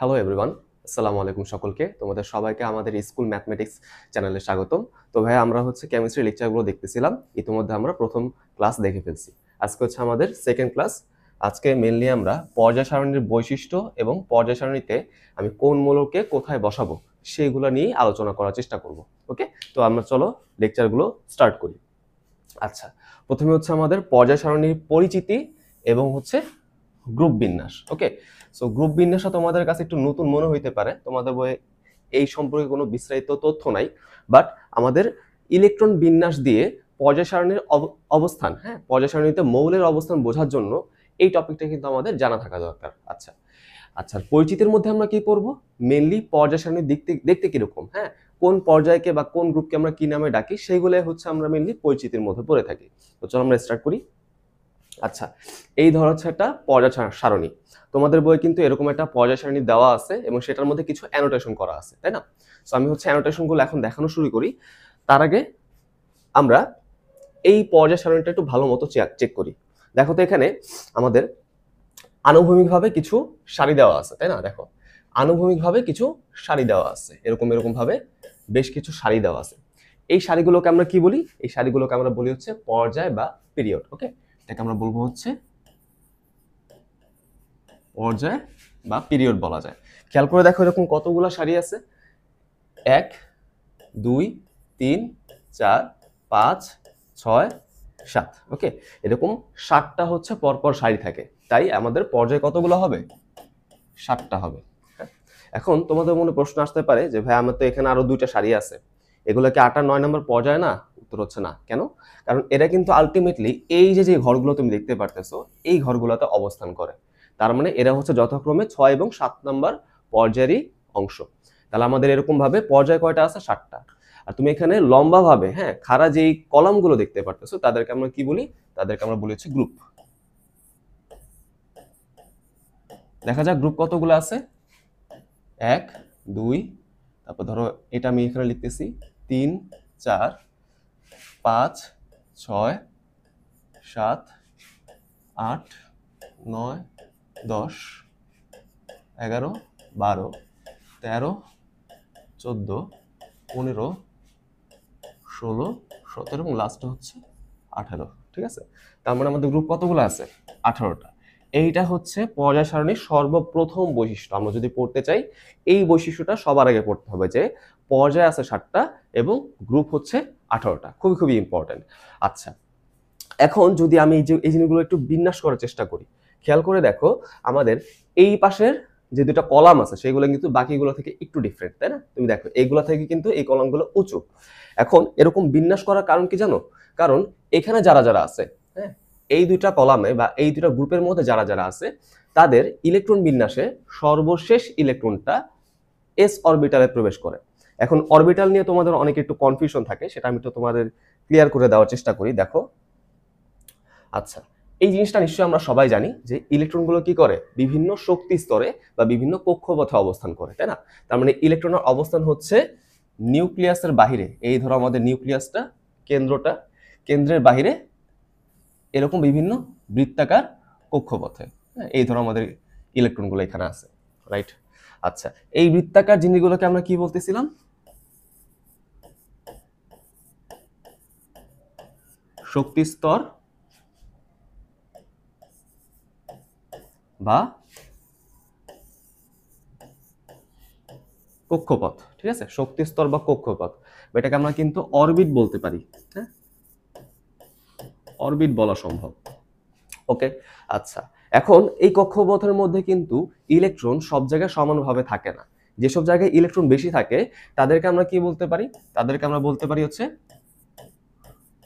Hello everyone, আসসালামু আলাইকুম সকলকে। তোমাদের সবাইকে আমাদের স্কুল ম্যাথমেটিক্স চ্যানেলে স্বাগতম। তো ভাই আমরা কেমিস্ট্রি লেকচারগুলো দেখতেছিলাম। ইতিমধ্যে আমরা প্রথম ক্লাস দেখে ফেলছি। আজকে আমাদের সেকেন্ড ক্লাস। আজকে মেইনলি আমরা পর্যায় সারণীর বৈশিষ্ট্য এবং পর্যায় সারণীতে আমি কোন মূলকে কোথায় বসাবো সেইগুলো নিয়ে আলোচনা করার চেষ্টা করব। ওকে, তো আমরা চলো লেকচারগুলো স্টার্ট করি। আচ্ছা, প্রথমে আমাদের পর্যায় সারণীর পরিচিতি এবং গ্রুপ বিন্যাস। ওকে, সো গ্রুপ বিন্যাসটা তোমাদের কাছে একটু নতুন মনে হইতে পারে, তোমাদের বইয়ে এই সম্পর্কে কোনো বিস্তারিত তথ্য নাই, বাট আমাদের ইলেকট্রন বিন্যাস দিয়ে পর্যায় সারণীর অবস্থান, পর্যায় সারণীতে মৌলের অবস্থান বোঝার জন্য এই টপিকটা কিন্তু আমাদের জানা থাকা দরকার। আচ্ছা আচ্ছা, পরিচিতির মধ্যে আমরা কি পড়বো? মেনলি পর্যায় সারণীর দেখতে কিরকম, কোন পর্যায়কে বা কোন গ্রুপকে আমরা কি নামে ডাকি সেইগুলো আমরা মেনলি পরিচিতির মধ্যে পড়ে থাকি। তো চলো আমরা স্টার্ট করি। আচ্ছা, এই ধর একটা পর্যায় সারণী। তোমাদের বই কিন্তু এরকম একটা পর্যায় সারণী দেওয়া আছে এবং সেটার মধ্যে কিছু অ্যানোটেশন করা আছে, তাই না? সো আমি অ্যানোটেশন গুলো এখন দেখানো শুরু করি। তার আগে আমরা এই পর্যায় সারণীটা একটু ভালো মতো চেক করি। দেখো তো এখানে আমাদের আনুভূমিকভাবে কিছু সারি দেওয়া আছে, তাই না? দেখো, আনুভূমিকভাবে কিছু সারি দেওয়া আছে, এরকম ভাবে বেশ কিছু সারি দেওয়া আছে। এই সারিগুলোকে আমরা কি বলি? এই সারিগুলোকে আমরা বলি পর্যায় বা পিরিয়ড। ওকে, এটাকে আমরা বলবো পর্যায় বা পিরিয়ড বলা যায়। খেয়াল করে দেখো, এরকম কতগুলো সারি আছে? 1 2 3 4 5 6 7। ওকে, এরকম 7টা পরপর সারি থাকে, তাই আমাদের পর্যায় কতগুলো হবে? 7টা হবে। এখন তোমাদের মনে প্রশ্ন আসতে পারে যে ভাই আমার তো এখানে আরো 2টা সারি আছে, এগুলো কি 8 আর 9 নম্বর পর্যায় না? উত্তর না। কেন? কারণ এরা কিন্তু আলটিমেটলি এই যে ঘরগুলো তুমি দেখতে পারতেছো, এই ঘরগুলোতে অবস্থান করে। তার মানে এরা যথাক্রমে 6 এবং 7 নম্বর পর্যায়েরই অংশ। তাহলে আমাদের এরকম ভাবে পর্যায় কয়টা আছে? 7টা। আর তুমি এখানে লম্বা ভাবে খাড়া যেই কলামগুলো দেখতে পারতেছো তাদেরকে আমরা কি বলি? তাদেরকে আমরা বলি গ্রুপ। দেখা যাক গ্রুপ কতগুলো আছে। 1 2, তারপর ধরো এটা আমি এখানে লিখতেছি 3 4 5 6 7 8 9 10 11 12 13 14 15 16 17 এবং লাস্টে 18। ঠিক আছে, তার মানে আমাদের গ্রুপ কতগুলো আছে? 18টা। এইটা পর্যায় সারণীর সর্বপ্রথম বৈশিষ্ট্য। আমরা যদি পড়তে চাই এই বৈশিষ্ট্যটা সবার আগে পড়তে হবে, যে পর্যায় আছে 7টা এবং গ্রুপ 18টা। খুবই খুবই ইম্পর্টেন্ট। আচ্ছা, এখন যদি আমি এই জিনিসগুলো একটু বিন্যাস করার চেষ্টা করি, খেয়াল করে দেখো আমাদের এই পাশের যে দুটো কলাম আছে সেগুলো কিন্তু বাকিগুলো থেকে একটু ডিফারেন্ট, তাই না? তুমি দেখো এইগুলো থেকে কিন্তু এই কলামগুলো উঁচু। এখন এরকম বিন্যাস করার কারণ কি জানো? কারণ এখানে যারা যারা আছে, এই দুইটা কলামে বা এই দুইটা গ্রুপের মধ্যে যারা যারা আছে তাদের ইলেকট্রন বিন্যাসে সর্বশেষ ইলেকট্রনটা এস অরবিটালে প্রবেশ করে। এখন অরবিটাল নিয়ে তোমাদের অনেক একটু কনফিউশন থাকে, সেটা আমি তো তোমাদের ক্লিয়ার করে দেওয়ার চেষ্টা করি। দেখো, আচ্ছা, এই জিনিসটা নিশ্চয়ই আমরা সবাই জানি যে ইলেকট্রনগুলো কি করে? বিভিন্ন শক্তি স্তরে বা বিভিন্ন কক্ষপথে অবস্থান করে, তাই না? তার মানে ইলেকট্রনের অবস্থান নিউক্লিয়াসের বাহিরে। এই ধরো আমাদের নিউক্লিয়াসটা, কেন্দ্রটা, কেন্দ্রের বাহিরে এরকম বিভিন্ন বৃত্তাকার কক্ষপথে। এই ধরো আমাদের ইলেকট্রনগুলো এখানে আছে, রাইট? আচ্ছা, এই বৃত্তাকার জিনিসগুলোকে আমরা কি বলতেছিলাম? শক্তি স্তর বা কক্ষপথ। ঠিক আছে, শক্তি স্তর বা কক্ষপথ, এটাকে আমরা কিন্তু অরবিট বলতে পারি। হ্যাঁ, অরবিট বলা সম্ভব। ওকে, আচ্ছা, এখন এই কক্ষপথের মধ্যে কিন্তু ইলেকট্রন সব জায়গায় সমানভাবে থাকে না। যেসব জায়গায় ইলেকট্রন বেশি থাকে তাদেরকে আমরা কি বলতে পারি? তাদেরকে আমরা বলতে পারি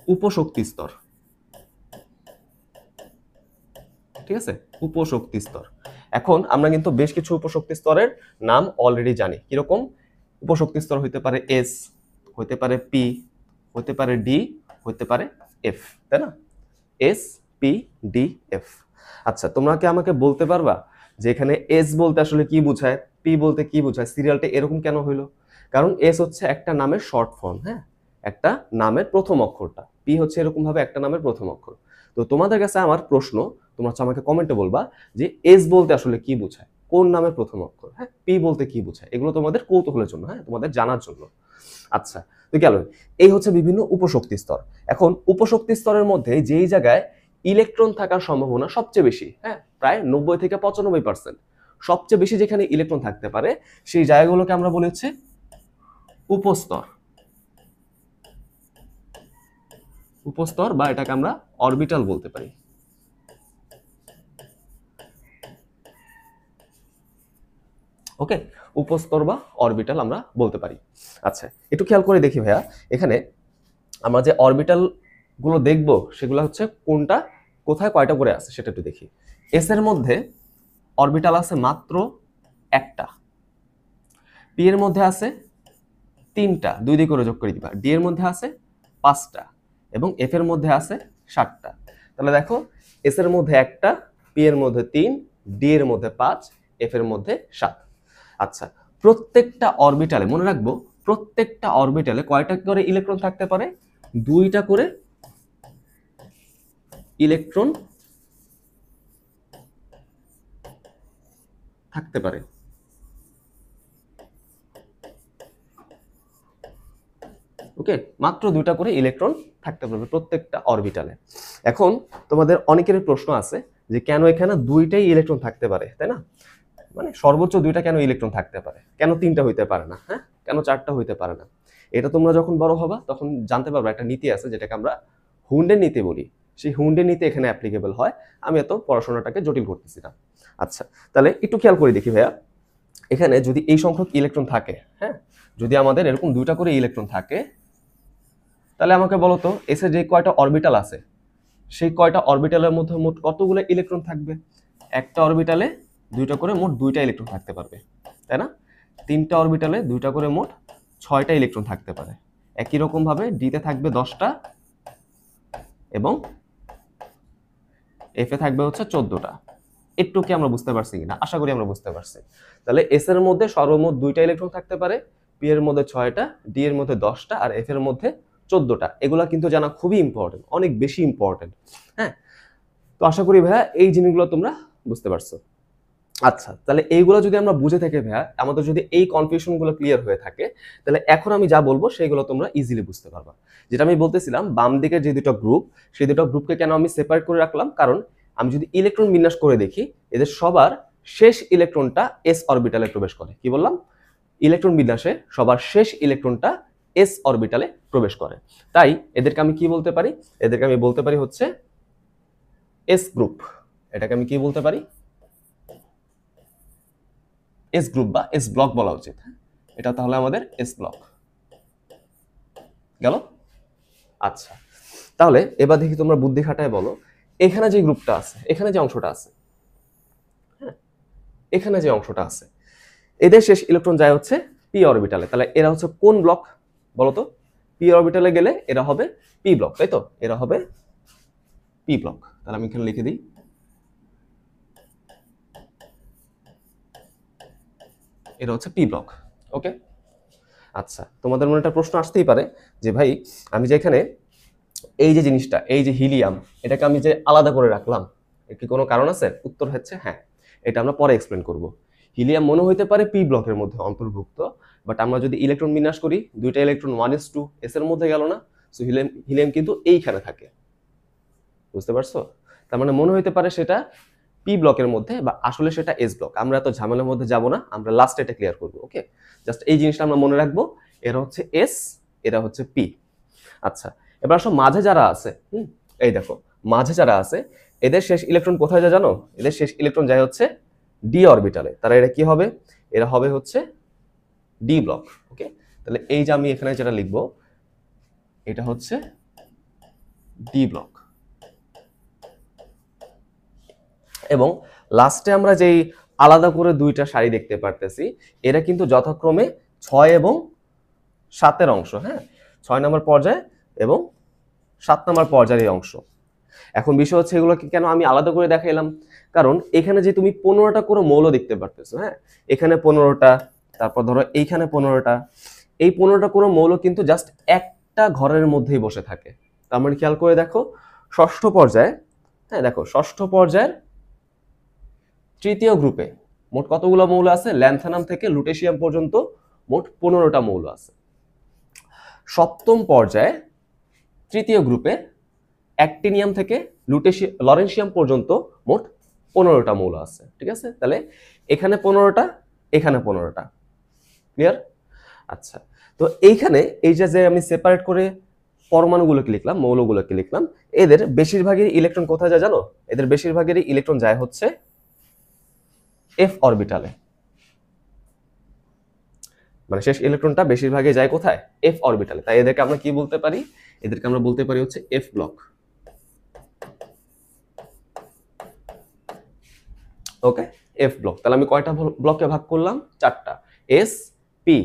উপশক্তি স্তর। ঠিক আছে, উপশক্তি স্তর। এখন আমরা কিন্তু বেশ কিছু উপশক্তি স্তরের নাম অলরেডি জানি। কিরকম? উপশক্তি স্তর হইতে পারে এস, হইতে পারে পি, হইতে পারে ডি, হইতে পারে এফ, তাই না? S P D F. আচ্ছা, তোমরা কি আমাকে বলতে পারবা যে এখানে এস বলতে আসলে কি বোঝায়, পি বলতে কি বোঝায়? সিরিয়ালটা এরকম কেন হইলো? কারণ এস একটা নামের শর্ট ফর্ম, একটা নামের প্রথম অক্ষরটা। পি এরকম ভাবে একটা নামের প্রথম অক্ষর। তো তোমাদের কাছে আমার প্রশ্ন, তোমরা আমাকে কমেন্টে বলবা যে এস বলতে আসলে কি বোঝায়, কোন নামের প্রথম অক্ষর? হ্যাঁ, পি বলতে কি বোঝায়? এগুলো তোমাদের কৌতূহলের জন্য, হ্যাঁ, তোমাদের জানার জন্য। আচ্ছা, তো গেল। এই হচ্ছে বিভিন্ন উপশক্তি স্তর। এখন উপশক্তি স্তরের মধ্যে যেই জায়গায় ইলেকট্রন থাকার সম্ভাবনা সবচেয়ে বেশি, হ্যাঁ, প্রায় 90 থেকে 95%, সবচেয়ে বেশি যেখানে ইলেকট্রন থাকতে পারে সেই জায়গাগুলোকে আমরা বলি হচ্ছে উপস্তর। উপস্তর বা এটাকে আমরা অরবিটাল বলতে পারি। ওকে, উপস্তর বা অরবিটাল আমরা বলতে পারি। আচ্ছা, একটু খেয়াল করে দেখি ভাইয়া, এখানে আমরা যে অরবিটাল গুলো দেখব সেগুলো হচ্ছে কোনটা কোথায় কয়টা করে আছে সেটা একটু দেখি। এস এর মধ্যে অরবিটাল আছে মাত্র একটা, পি এর মধ্যে আছে তিনটা, 2 দিয়ে করে যোগ করে দিবা, ডি এর মধ্যে আছে 5টা এবং এফ এর মধ্যে আছে 7টা। তাহলে দেখো, এস এর মধ্যে একটা, পি এর মধ্যে 3, ডি এর মধ্যে 5, এফ এর মধ্যে 7। আচ্ছা, প্রত্যেকটা অরবিটালে মনে রাখবো, প্রত্যেকটা অরবিটালে কয়টা করে ইলেকট্রন থাকতে পারে? 2টা করে ইলেকট্রন থাকতে পারে। ওকে, মাত্র 2টা করে ইলেকট্রন থাকতে পারবে প্রত্যেকটা অরবিটালে। এখন তোমাদের অনেকের প্রশ্ন আছে যে কেন এখানে 2টাই ইলেকট্রন থাকতে পারে, তাই না? মানে সর্বোচ্চ 2টা কেন ইলেকট্রন থাকতে পারে, কেন 3টা হইতে পারে না, হ্যাঁ, কেন 4টা হইতে পারে না? এটা তোমরা যখন বড় হবা তখন জানতে পারবে। একটা নীতি আছে যেটাকে আমরা হুন্ডের নীতি বলি, সেই হুন্ডের নীতি এখানে অ্যাপ্লিকেবল হয়। আমি এত পড়াশোনাটাকে জটিল করতেছি না। আচ্ছা, তাহলে একটু খেয়াল করে দেখি ভাইয়া, এখানে যদি এই সংখ্যক ইলেকট্রন থাকে, হ্যাঁ, যদি আমাদের এরকম 2টা করে ইলেকট্রন থাকে, তাহলে আমাকে বলো তো এস এর যে কয়টা অরবিটাল আছে সেই কয়টা অরবিটালের মধ্যে মোট কতগুলো ইলেকট্রন থাকবে? একটা অরবিটালে 2টা করে মোট 2টা ইলেকট্রন থাকতে পারবে, তাই না? 3টা অরবিটালে 2টা করে মোট 6টা ইলেকট্রন থাকতে পারে। একই রকম ভাবে ডিতে থাকবে 10টা এবং এফ এ থাকবে হচ্ছে 14টা। একটু কি আমরা বুঝতে পারছি কিনা? আশা করি আমরা বুঝতে পারছি। তাহলে এস এর মধ্যে সর্বমোট 2টা ইলেকট্রন থাকতে পারে, পি এর মধ্যে 6টা, ডি এর মধ্যে 10টা আর এফ এর মধ্যে 14টা। এগুলা কিন্তু জানা খুবই ইম্পর্টেন্ট, অনেক বেশি ইম্পর্টেন্ট, হ্যাঁ। তো আশা করি ভাইয়া এই জিনিসগুলো তোমরা বুঝতে পারছো। আচ্ছা, তাহলে এইগুলো যদি আমরা বুঝে থাকি ভাইয়া, আমাদের যদি এই কনফিউশনগুলো ক্লিয়ার হয়ে থাকে, তাহলে এখন আমি যা বলবো সেইগুলো তোমরা ইজিলি বুঝতে পারবা। যেটা আমি বলতেছিলাম, বাম দিকের যে দুটো গ্রুপ, সেই দুটো গ্রুপকে কেন আমি সেপারেট করে রাখলাম? কারণ আমি যদি ইলেকট্রন বিন্যাস করে দেখি, এদের সবার শেষ ইলেকট্রনটা এস অরবিটালে প্রবেশ করে। কি বললাম? ইলেকট্রন বিন্যাসে সবার শেষ ইলেকট্রনটা এস অরবিটালে প্রবেশ করে। তাই এদেরকে আমি কি বলতে পারি? এদেরকে আমি বলতে পারি হচ্ছে এস গ্রুপ। এটাকে আমি কি বলতে পারি? এস গ্রুপ বা এস ব্লক বলা উচিত। এটা তাহলে আমাদের এস ব্লক গেল। আচ্ছা, তাহলে এবার দেখি তোমরা বুদ্ধি খাটায় বলো, এখানে যে গ্রুপটা আছে, এখানে যে অংশটা আছে, হ্যাঁ, এখানে যে অংশটা আছে, এদের শেষ ইলেকট্রন যায় হচ্ছে পি অরবিটালে। তাহলে এরা হচ্ছে কোন ব্লক বলো তো? পি অরবিটালে গেলে এরা হবে পি ব্লক, তাই তো? এরা হবে পি ব্লক। তাহলে আমি এখানে লিখে দিই এটা হচ্ছে পি ব্লক। ওকে, আচ্ছা, তোমাদের মনে একটা প্রশ্ন আসতেই পারে যে ভাই, আমি যে এখানে এই যে জিনিসটা, এই যে হিলিয়াম, এটাকে আমি যে আলাদা করে রাখলাম, এর কি কোনো কারণ আছে? উত্তর হচ্ছে হ্যাঁ, এটা আমরা পরে এক্সপ্লেন করব। হিলিয়াম মনে হইতে পারে পি ব্লকের মধ্যে অন্তর্ভুক্ত, বাট আমরা যদি ইলেকট্রন বিন্যাস করি, 2টা ইলেকট্রন 1s2 এস এর মধ্যে গেল না, সো হিলিয়াম হিলিয়াম কিন্তু এইখানে থাকে। বুঝতে পারছো? তার মানে মনে হইতে পারে সেটা পি ব্লকের মধ্যে, বা আসলে সেটা এস ব্লক। আমরা এত ঝামেলার মধ্যে যাব না, আমরা লাস্ট এটা ক্লিয়ার করব। ওকে, জাস্ট এই জিনিসটা আমরা মনে রাখবো, এরা হচ্ছে এস, এরা হচ্ছে পি। আচ্ছা, এবার আসো মাঝে যারা আছে, এই দেখো মাঝে যারা আছে, এদের শেষ ইলেকট্রন কোথায় যায় জানো? এদের শেষ ইলেকট্রন যায় হচ্ছে ডি অরবিটালে। তারা এরা কি হবে? এরা হবে হচ্ছে ডি ব্লক। ওকে, তাহলে এই যে আমি এখানে যেটা লিখবো, এটা হচ্ছে ডি ব্লক। এবং লাস্টে আমরা যেই আলাদা করে 2টা সারি দেখতে পারতেছি, এরা কিন্তু যথাক্রমে 6 এবং 7 অংশ, হ্যাঁ, 6 নম্বর পর্যায়ে এবং 7 নম্বর পর্যায়ের অংশ। এখন বিষয় হচ্ছে এগুলোকে কেন আমি আলাদা করে দেখাইলাম? কারণ এখানে যে তুমি 15টা করে মৌল দেখতে পারতেছো, হ্যাঁ, এখানে 15টা, তারপর ধরো এইখানে 15টা, এই 15টা করে মৌল কিন্তু জাস্ট একটা ঘরের মধ্যেই বসে থাকে। তার মানে খেয়াল করে দেখো, ষষ্ঠ পর্যায়ে, হ্যাঁ দেখো, ষষ্ঠ পর্যায়ের তৃতীয় গ্রুপে মোট কতগুলো মৌল আছে? ল্যান্থানাম থেকে লুটেশিয়াম পর্যন্ত মোট 15টা মৌল আছে। সপ্তম পর্যায়ে তৃতীয় গ্রুপে অ্যাক্টিনিয়াম থেকে লরেনসিয়াম পর্যন্ত মোট 15টা মৌল আছে। ঠিক আছে, তাহলে এখানে 15টা, এখানে 15টা। ক্লিয়ার? আচ্ছা, তো এইখানে এই যে আমি সেপারেট করে পরমাণুগুলোকে লিখলাম, মৌলগুলোকে লিখলাম, এদের বেশিরভাগের ইলেকট্রন কোথায় যায় জানো? এদের বেশিরভাগেরই ইলেকট্রন যায় হচ্ছে এফ অরবিটালে। মানে শেষ ইলেকট্রনটা বেশিরভাগই যায় কোথায়? এফ অরবিটালে। তাই এদেরকে আমরা কি বলতে পারি? এদেরকে আমরা বলতে পারি হচ্ছে এফ ব্লক। ওকে, এফ ব্লক। তাহলে আমি কয়টা ব্লকে ভাগ করলাম? 4টা, এস, পি,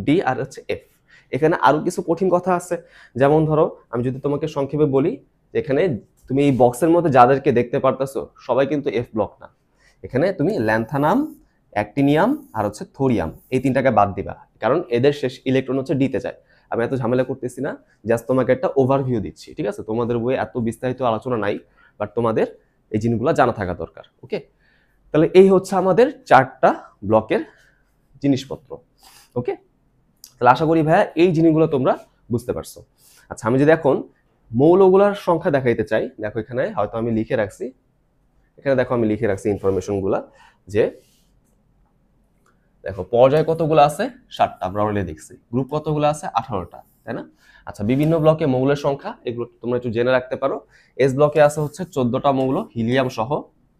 ডি আর হচ্ছে এফ। এখানে আরো কিছু কঠিন কথা আছে, যেমন ধরো আমি যদি তোমাকে সংক্ষেপে বলি, এখানে তুমি এই বক্সের মধ্যে যাদেরকে দেখতে পারতেছো সবাই কিন্তু এফ ব্লক না। এখানে তুমি ল্যান্থানাম, অ্যাক্টিনিয়াম আর হচ্ছে থোরিয়াম, এই 3টাকে বাদ দিবা, কারণ এদের শেষ ইলেকট্রন হচ্ছে ডিতে যায়। আমি এত ঝামেলা করতেছি না, জাস্ট তোমাকে একটা ওভারভিউ দিচ্ছি। ঠিক আছে, তোমাদের বইয়ে এত বিস্তারিত আলোচনা নাই, বাট তোমাদের এই জিনিসগুলো জানা থাকা দরকার। ওকে, তাহলে এই হচ্ছে আমাদের 4টা ব্লকের জিনিসপত্র। ওকে, তাহলে আশা করি ভাইয়া এই জিনিসগুলো তোমরা বুঝতে পারছো। আচ্ছা, আমি যদি এখন মৌলগুলোর সংখ্যা দেখাইতে চাই, দেখো এখানে হয়তো আমি লিখে রাখছি, এখানে দেখো আমি লিখে রাখছি ইনফরমেশনগুলো, যে দেখো পর্যায় কতগুলো আছে? 7টা, আমরা অলরেডি দেখছি। গ্রুপ কতগুলো আছে? 18টা, তাই না? আচ্ছা, বিভিন্ন ব্লকে মৌলের সংখ্যা এগুলো তোমরা একটু জেনে রাখতে পারো। এস ব্লকে আছে হচ্ছে 14টা মৌল হিলিয়াম সহ,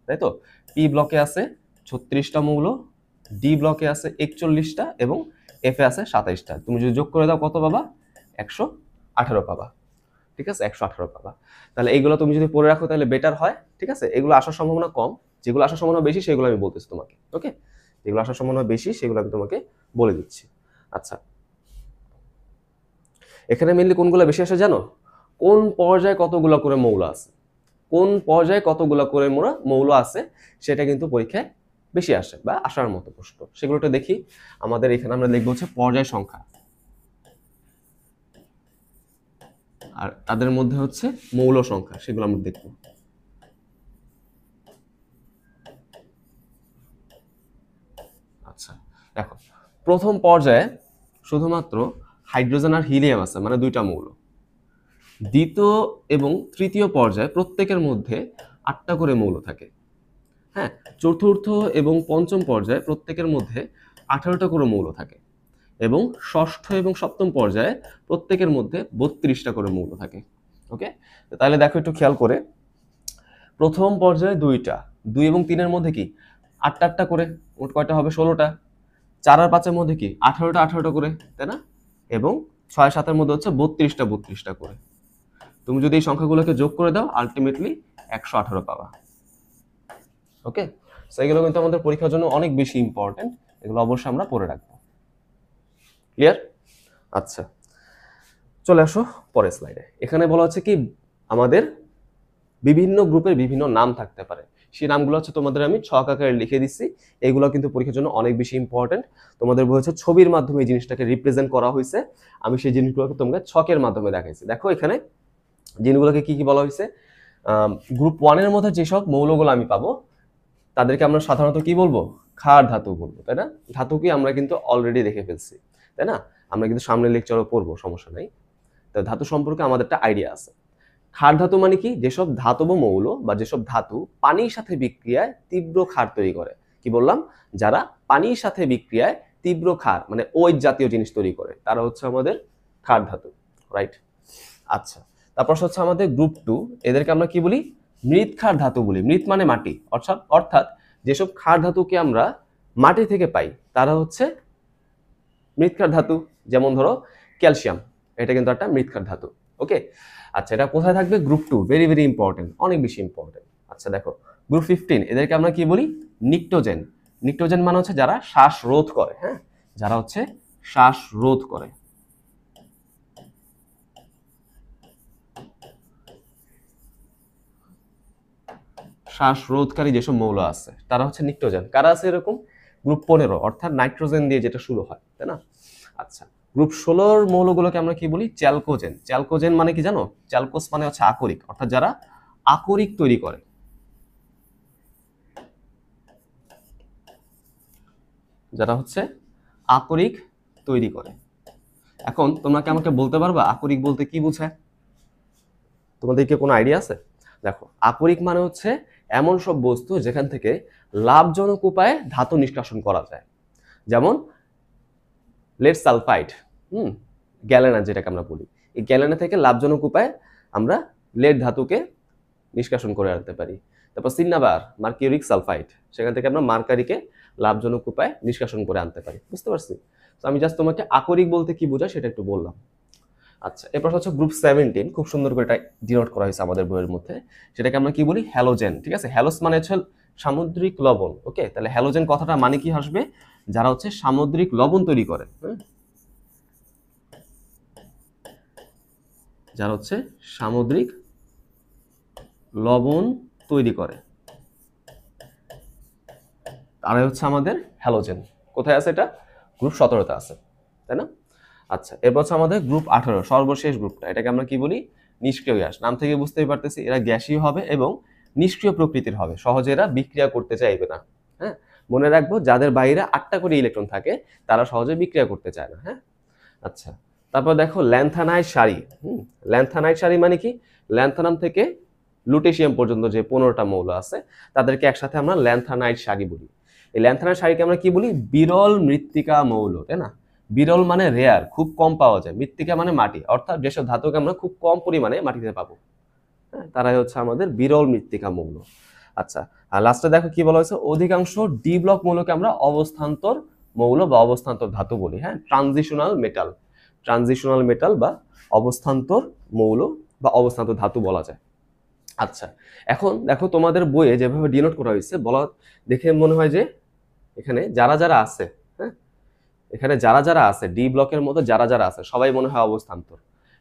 তাই তো? পি ব্লকে আছে 36টা মৌল, ডি ব্লকে আছে 41টা এবং এফ এ আছে 27টা। তুমি যদি যোগ করে দাও কত পাবা? 118 পাবা। ঠিক আছে, 118 পাবা। তাহলে এইগুলো তুমি যদি পড়ে রাখো তাহলে বেটার হয়। ঠিক আছে, এগুলো আসার সম্ভাবনা কম, যেগুলো আসার সম্ভাবনা বেশি সেগুলো আমি বলতেছি তোমাকে। ওকে, যেগুলো আসার সম্ভাবনা বেশি সেগুলো আমি তোমাকে বলে দিচ্ছি। আচ্ছা, এখানে মেনলি কোনগুলো বেশি আসে জানো? কোন পর্যায়ে কতগুলো করে মৌল আছে, কোন পর্যায়ে কতগুলো করে মৌল আছে সেটা কিন্তু পরীক্ষায় বেশি আসে বা আসার মতো প্রশ্ন। সেগুলোটা দেখি। আমাদের এখানে আমরা লিখবো হচ্ছে পর্যায় সংখ্যা, আর তাদের মধ্যে হচ্ছে মৌল সংখ্যা, সেগুলো আমরা দেখব। আচ্ছা, দেখো প্রথম পর্যায়ে শুধুমাত্র হাইড্রোজেন আর হিলিয়াম আছে, মানে 2টা মৌল। দ্বিতীয় এবং তৃতীয় পর্যায়ে প্রত্যেকের মধ্যে 8টা করে মৌল থাকে। হ্যাঁ, চতুর্থ এবং পঞ্চম পর্যায়ে প্রত্যেকের মধ্যে 18টা করে মৌল থাকে, এবং ষষ্ঠ এবং সপ্তম পর্যায়ে প্রত্যেকের মধ্যে 32টা করে মৌল থাকে। ওকে, তাহলে দেখো একটু খেয়াল করে, প্রথম পর্যায়ে 2টা, 2 এবং 3-এর মধ্যে কি 8টা করে, মোট কয়টা হবে? 16টা। 4 আর 5-এর মধ্যে কি 18টা করে, তাই না? এবং 6-7-এর মধ্যে হচ্ছে 32টা করে। তুমি যদি এই সংখ্যাগুলোকে যোগ করে দাও আলটিমেটলি 118 পাবা। ওকে, সো এগুলো কিন্তু আমাদের পরীক্ষার জন্য অনেক বেশি ইম্পর্টেন্ট, এগুলো অবশ্যই আমরা পড়ে রাখবো। ক্লিয়ার? আচ্ছা, চলে আসো পরের স্লাইডে। এখানে বলা হচ্ছে কি আমাদের বিভিন্ন গ্রুপের বিভিন্ন নাম থাকতে পারে, সেই নামগুলো হচ্ছে তোমাদের আমি ছক আকারে লিখে দিচ্ছি। এগুলো কিন্তু পরীক্ষার জন্য অনেক বেশি ইম্পর্টেন্ট। তোমাদের বলেছে ছবির মাধ্যমে এই জিনিসটাকে রিপ্রেজেন্ট করা হয়েছে, আমি সেই জিনিসগুলোকে তোমাকে ছকের মাধ্যমে দেখাইছি। দেখো এখানে জিনিসগুলোকে কি কি বলা হয়েছে। গ্রুপ 1-এর মধ্যে যেসব মৌলগুলো আমি পাবো তাদেরকে আমরা সাধারণত কি বলবো? ক্ষার ধাতু বলবো, তাই না? ধাতু কি আমরা কিন্তু অলরেডি দেখে ফেলছি, তাই না? আমরা কিন্তু সামনের লেকচারও পড়বো, সমস্যা নাই। তো ধাতু সম্পর্কে আমাদের একটা আইডিয়া আছে। ক্ষার ধাতু মানে কি? যেসব ধাতব মৌল বা যেসব ধাতু পানির সাথে বিক্রিয়ায় তীব্র ক্ষার তৈরি করে। কি বললাম? যারা পানির সাথে বিক্রিয়ায় তীব্র ক্ষার মানে ওই জাতীয় জিনিস তৈরি করে তারা হচ্ছে আমাদের ক্ষার ধাতু, রাইট? আচ্ছা, তারপর হচ্ছে আমাদের গ্রুপ 2, এদেরকে আমরা কি বলি? মৃৎ ক্ষার ধাতু বলি। মৃৎ মানে মাটি, অর্থাৎ যেসব ক্ষার ধাতুকে আমরা মাটি থেকে পাই তারা হচ্ছে মৃৎ ক্ষার ধাতু। যেমন ধরো ক্যালসিয়াম, এটা কিন্তু একটা মৃৎ ক্ষার ধাতু। ওকে, আচ্ছা, এটা কোথায় থাকবে? গ্রুপ 2, ভেরি ভেরি ইম্পর্টেন্ট, অনেক বেশি ইম্পর্টেন্ট। আচ্ছা দেখো গ্রুপ 15, এদেরকে আমরা কি বলি? নিক্টোজেন। নিক্টোজেন মানে হচ্ছে যারা শ্বাসরোধ করে। হ্যাঁ, যারা হচ্ছে শ্বাসরোধ করে। শ্বাসরোধকারী যেসব মৌল আছে তারা হচ্ছে নিক্টোজেন। কারা আছে এরকম? গ্রুপ 15, অর্থাৎ নাইট্রোজেন দিয়ে যেটা শুরু হয়, তাই না? আচ্ছা, গ্রুপ 16-র মৌলগুলোকে আমরা কি বলি? চ্যালকোজেন। চ্যালকোজেন মানে কি জানো? চ্যালকোস মানে হচ্ছে আকরিক, অর্থাৎ যারা আকরিক তৈরি করে। যারা হচ্ছে আকরিক তৈরি করে। এখন তোমরা কি আমাকে বলতে পারবা আকরিক বলতে কি বোঝায়? তোমাদের কি কোনো আইডিয়া আছে? দেখো, আকরিক মানে হচ্ছে এমন সব বস্তু যেখান থেকে লাভজনক উপায়ে ধাতু নিষ্কাশন করা যায়। যেমন লেড সালফাইড, গ্যালেনা যেটাকে আমরা বলি, এই গ্যালেনা থেকে লাভজনক উপায়ে আমরা লেড ধাতুকে নিষ্কাশন করে আনতে পারি। তারপর সিন্নাবার মার্কিউরিক সালফাইড, সেখান থেকে আমরা মার্কারিকে লাভজনক উপায়ে নিষ্কাশন করে আনতে পারি। বুঝতে পারছি? তো আমি জাস্ট তোমাকে আকরিক বলতে কি বোঝায় সেটা একটু বললাম। আচ্ছা, এরপর হচ্ছে গ্রুপ 17, খুব সুন্দর করে এটা ডিনোট করা হয়েছে আমাদের বইয়ের মধ্যে। সেটাকে আমরা কি বলি? হ্যালোজেন। ঠিক আছে, হ্যালোস মানে হচ্ছে সামুদ্রিক লবণ। ওকে, তাহলে হ্যালোজেন কথাটা মানে কি আসবে? যারা হচ্ছে সামুদ্রিক লবণ তৈরি করে, যারা হচ্ছে সামুদ্রিক লবণ তৈরি করে, তারাই হচ্ছে আমাদের হ্যালোজেন। কোথায় আছে এটা? গ্রুপ 17তে আছে, তাই না? আচ্ছা, এরপর হচ্ছে আমাদের গ্রুপ 18, সর্বশেষ গ্রুপটা। এটাকে আমরা কি বলি? নিষ্ক্রিয় গ্যাস। নাম থেকে বুঝতেই পারতেছি এরা গ্যাসীয় হবে এবং নিষ্ক্রিয় প্রকৃতির হবে, সহজে এরা বিক্রিয়া করতে চাইবে না। হ্যাঁ, মনে রাখবো যাদের বাইরে 8টা করে ইলেকট্রন থাকে তারা সহজে বিক্রিয়া করতে চায় না। হ্যাঁ, আচ্ছা, তারপর দেখো ল্যান্থানাইড সারি। ল্যান্থানাইড সারি মানে কি? ল্যান্থানাম থেকে লুটেশিয়াম পর্যন্ত যে 15টা মৌল আছে তাদেরকে একসাথে আমরা ল্যান্থানাইড সারি বলি। এই ল্যান্থানাইড সারিকে আমরা কি বলি? বিরল মৃত্তিকা মৌল, তাই না? বিরল মানে রেয়ার, খুব কম পাওয়া যায়। মৃত্তিকা মানে মাটি, অর্থাৎ যেসব ধাতুকে আমরা খুব কম পরিমাণে মাটিতে পাবো, হ্যাঁ, তারাই হচ্ছে আমাদের বিরল মৃত্তিকা মৌল। আচ্ছা, আর লাস্টে দেখো কি বলা হয়েছে? অধিকাংশ ডি ব্লক মৌলকে আমরা অবস্থান্তর মৌল বা অবস্থান্তর ধাতু বলি। হ্যাঁ, ট্রানজিশনাল মেটাল, ট্রানজিশনাল মেটাল বা অবস্থান্তর মৌল বা অবস্থান্তর ধাতু বলা যায়। আচ্ছা, এখন দেখো তোমাদের বইয়ে যেভাবে ডিনোট করা হয়েছে, বলা দেখে মনে হয় যে এখানে যারা যারা আছে, হ্যাঁ, এখানে যারা যারা আছে ডি ব্লকের মতো যারা যারা আছে সবাই মনে হয় অবস্থান্তর।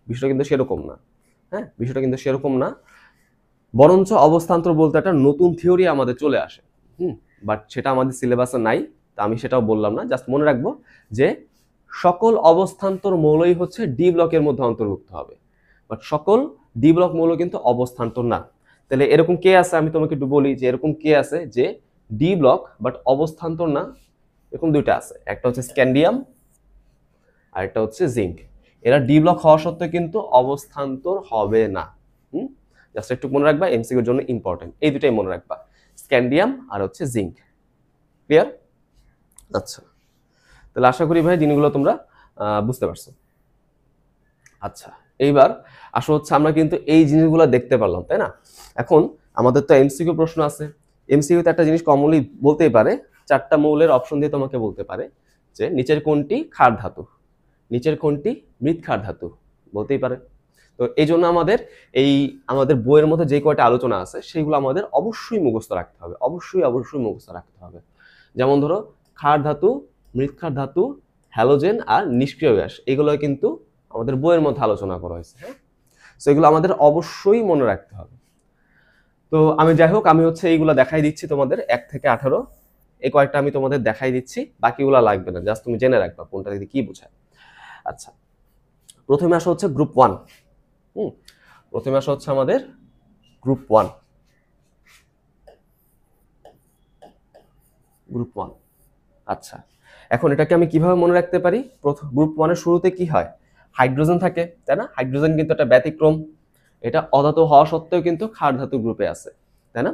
বিষয়টা কিন্তু সেরকম না। হ্যাঁ, বিষয়টা কিন্তু সেরকম না, বরঞ্চ অবস্থান্তর বলতে একটা নতুন থিওরি আমাদের চলে আসে। বাট সেটা আমাদের সিলেবাসে নাই, তা আমি সেটাও বললাম না। জাস্ট মনে রাখবো যে সকল অবস্থান্তর মৌলই হচ্ছে ডি ব্লকের মধ্যে অন্তর্ভুক্ত হবে, বাট সকল ডি ব্লক মৌল কিন্তু অবস্থান্তর না। তাহলে এরকম কে আছে আমি তোমাকে একটু বলি যে এরকম কে আছে যে ডি ব্লক বাট অবস্থান্তর না। এরকম দুইটা আছে, একটা হচ্ছে স্ক্যান্ডিয়াম আর একটা হচ্ছে জিঙ্ক। এরা ডি ব্লক হওয়া সত্ত্বেও কিন্তু অবস্থান্তর হবে না। জাস্ট একটু মনে রাখবা, এমসিকিউর জন্য ইম্পর্টেন্ট, এই দুটাই মনে রাখবা, স্ক্যান্ডিয়াম আর হচ্ছে জিঙ্ক। ক্লিয়ার? আচ্ছা, তাহলে আশা করি ভাই জিনিসগুলো তোমরা বুঝতে পারছো। আচ্ছা, এইবার আসলে হচ্ছে আমরা কিন্তু এই জিনিসগুলো দেখতে পারলাম, তাই না? এখন আমাদের তো এমসিকিউ প্রশ্ন আছে। এমসিকিউতে একটা জিনিস কমনলি বলতেই পারে, 4টা মৌলের অপশন দিয়ে তোমাকে বলতে পারে যে নিচের কোনটি ক্ষার ধাতু, নিচের কোনটি মৃৎ ক্ষার ধাতু, বলতেই পারে। তো এই জন্য আমাদের বইয়ের মধ্যে যে কয়টা আলোচনা আছে সেগুলো আমাদের অবশ্যই মুখস্থ রাখতে হবে, অবশ্যই অবশ্যই মুখস্থ রাখতে হবে। যেমন ধরো ক্ষার ধাতু, মৃৎ ক্ষার ধাতু, হ্যালোজেন আর নিষ্ক্রিয় গ্যাস, এগুলো কিন্তু আমাদের বইয়ের মধ্যে আলোচনা করা হয়েছে। হ্যাঁ, তো এগুলো আমাদের অবশ্যই মনে রাখতে হবে। তো আমি যাই হোক, আমি হচ্ছে এইগুলো দেখাই দিচ্ছি তোমাদের 1 থেকে 18, এই কয়েকটা আমি তোমাদের দেখাই দিচ্ছি, বাকিগুলো লাগবে না, জাস্ট তুমি জেনে রাখবা কোনটা দিকে কি বোঝায়। আচ্ছা, প্রথমে আসা হচ্ছে গ্রুপ 1। প্রথমে আসা হচ্ছে আমাদের গ্রুপ 1। গ্রুপ 1, আচ্ছা, এখন এটাকে আমি কিভাবে মনে রাখতে পারি? গ্রুপ 1 এর শুরুতে কি হয়? হাইড্রোজেন থাকে, তাই না? হাইড্রোজেন কিন্তু একটা ব্যতিক্রম, এটা অধাতু হওয়া সত্ত্বেও কিন্তু ক্ষার ধাতু গ্রুপে আছে, তাই না?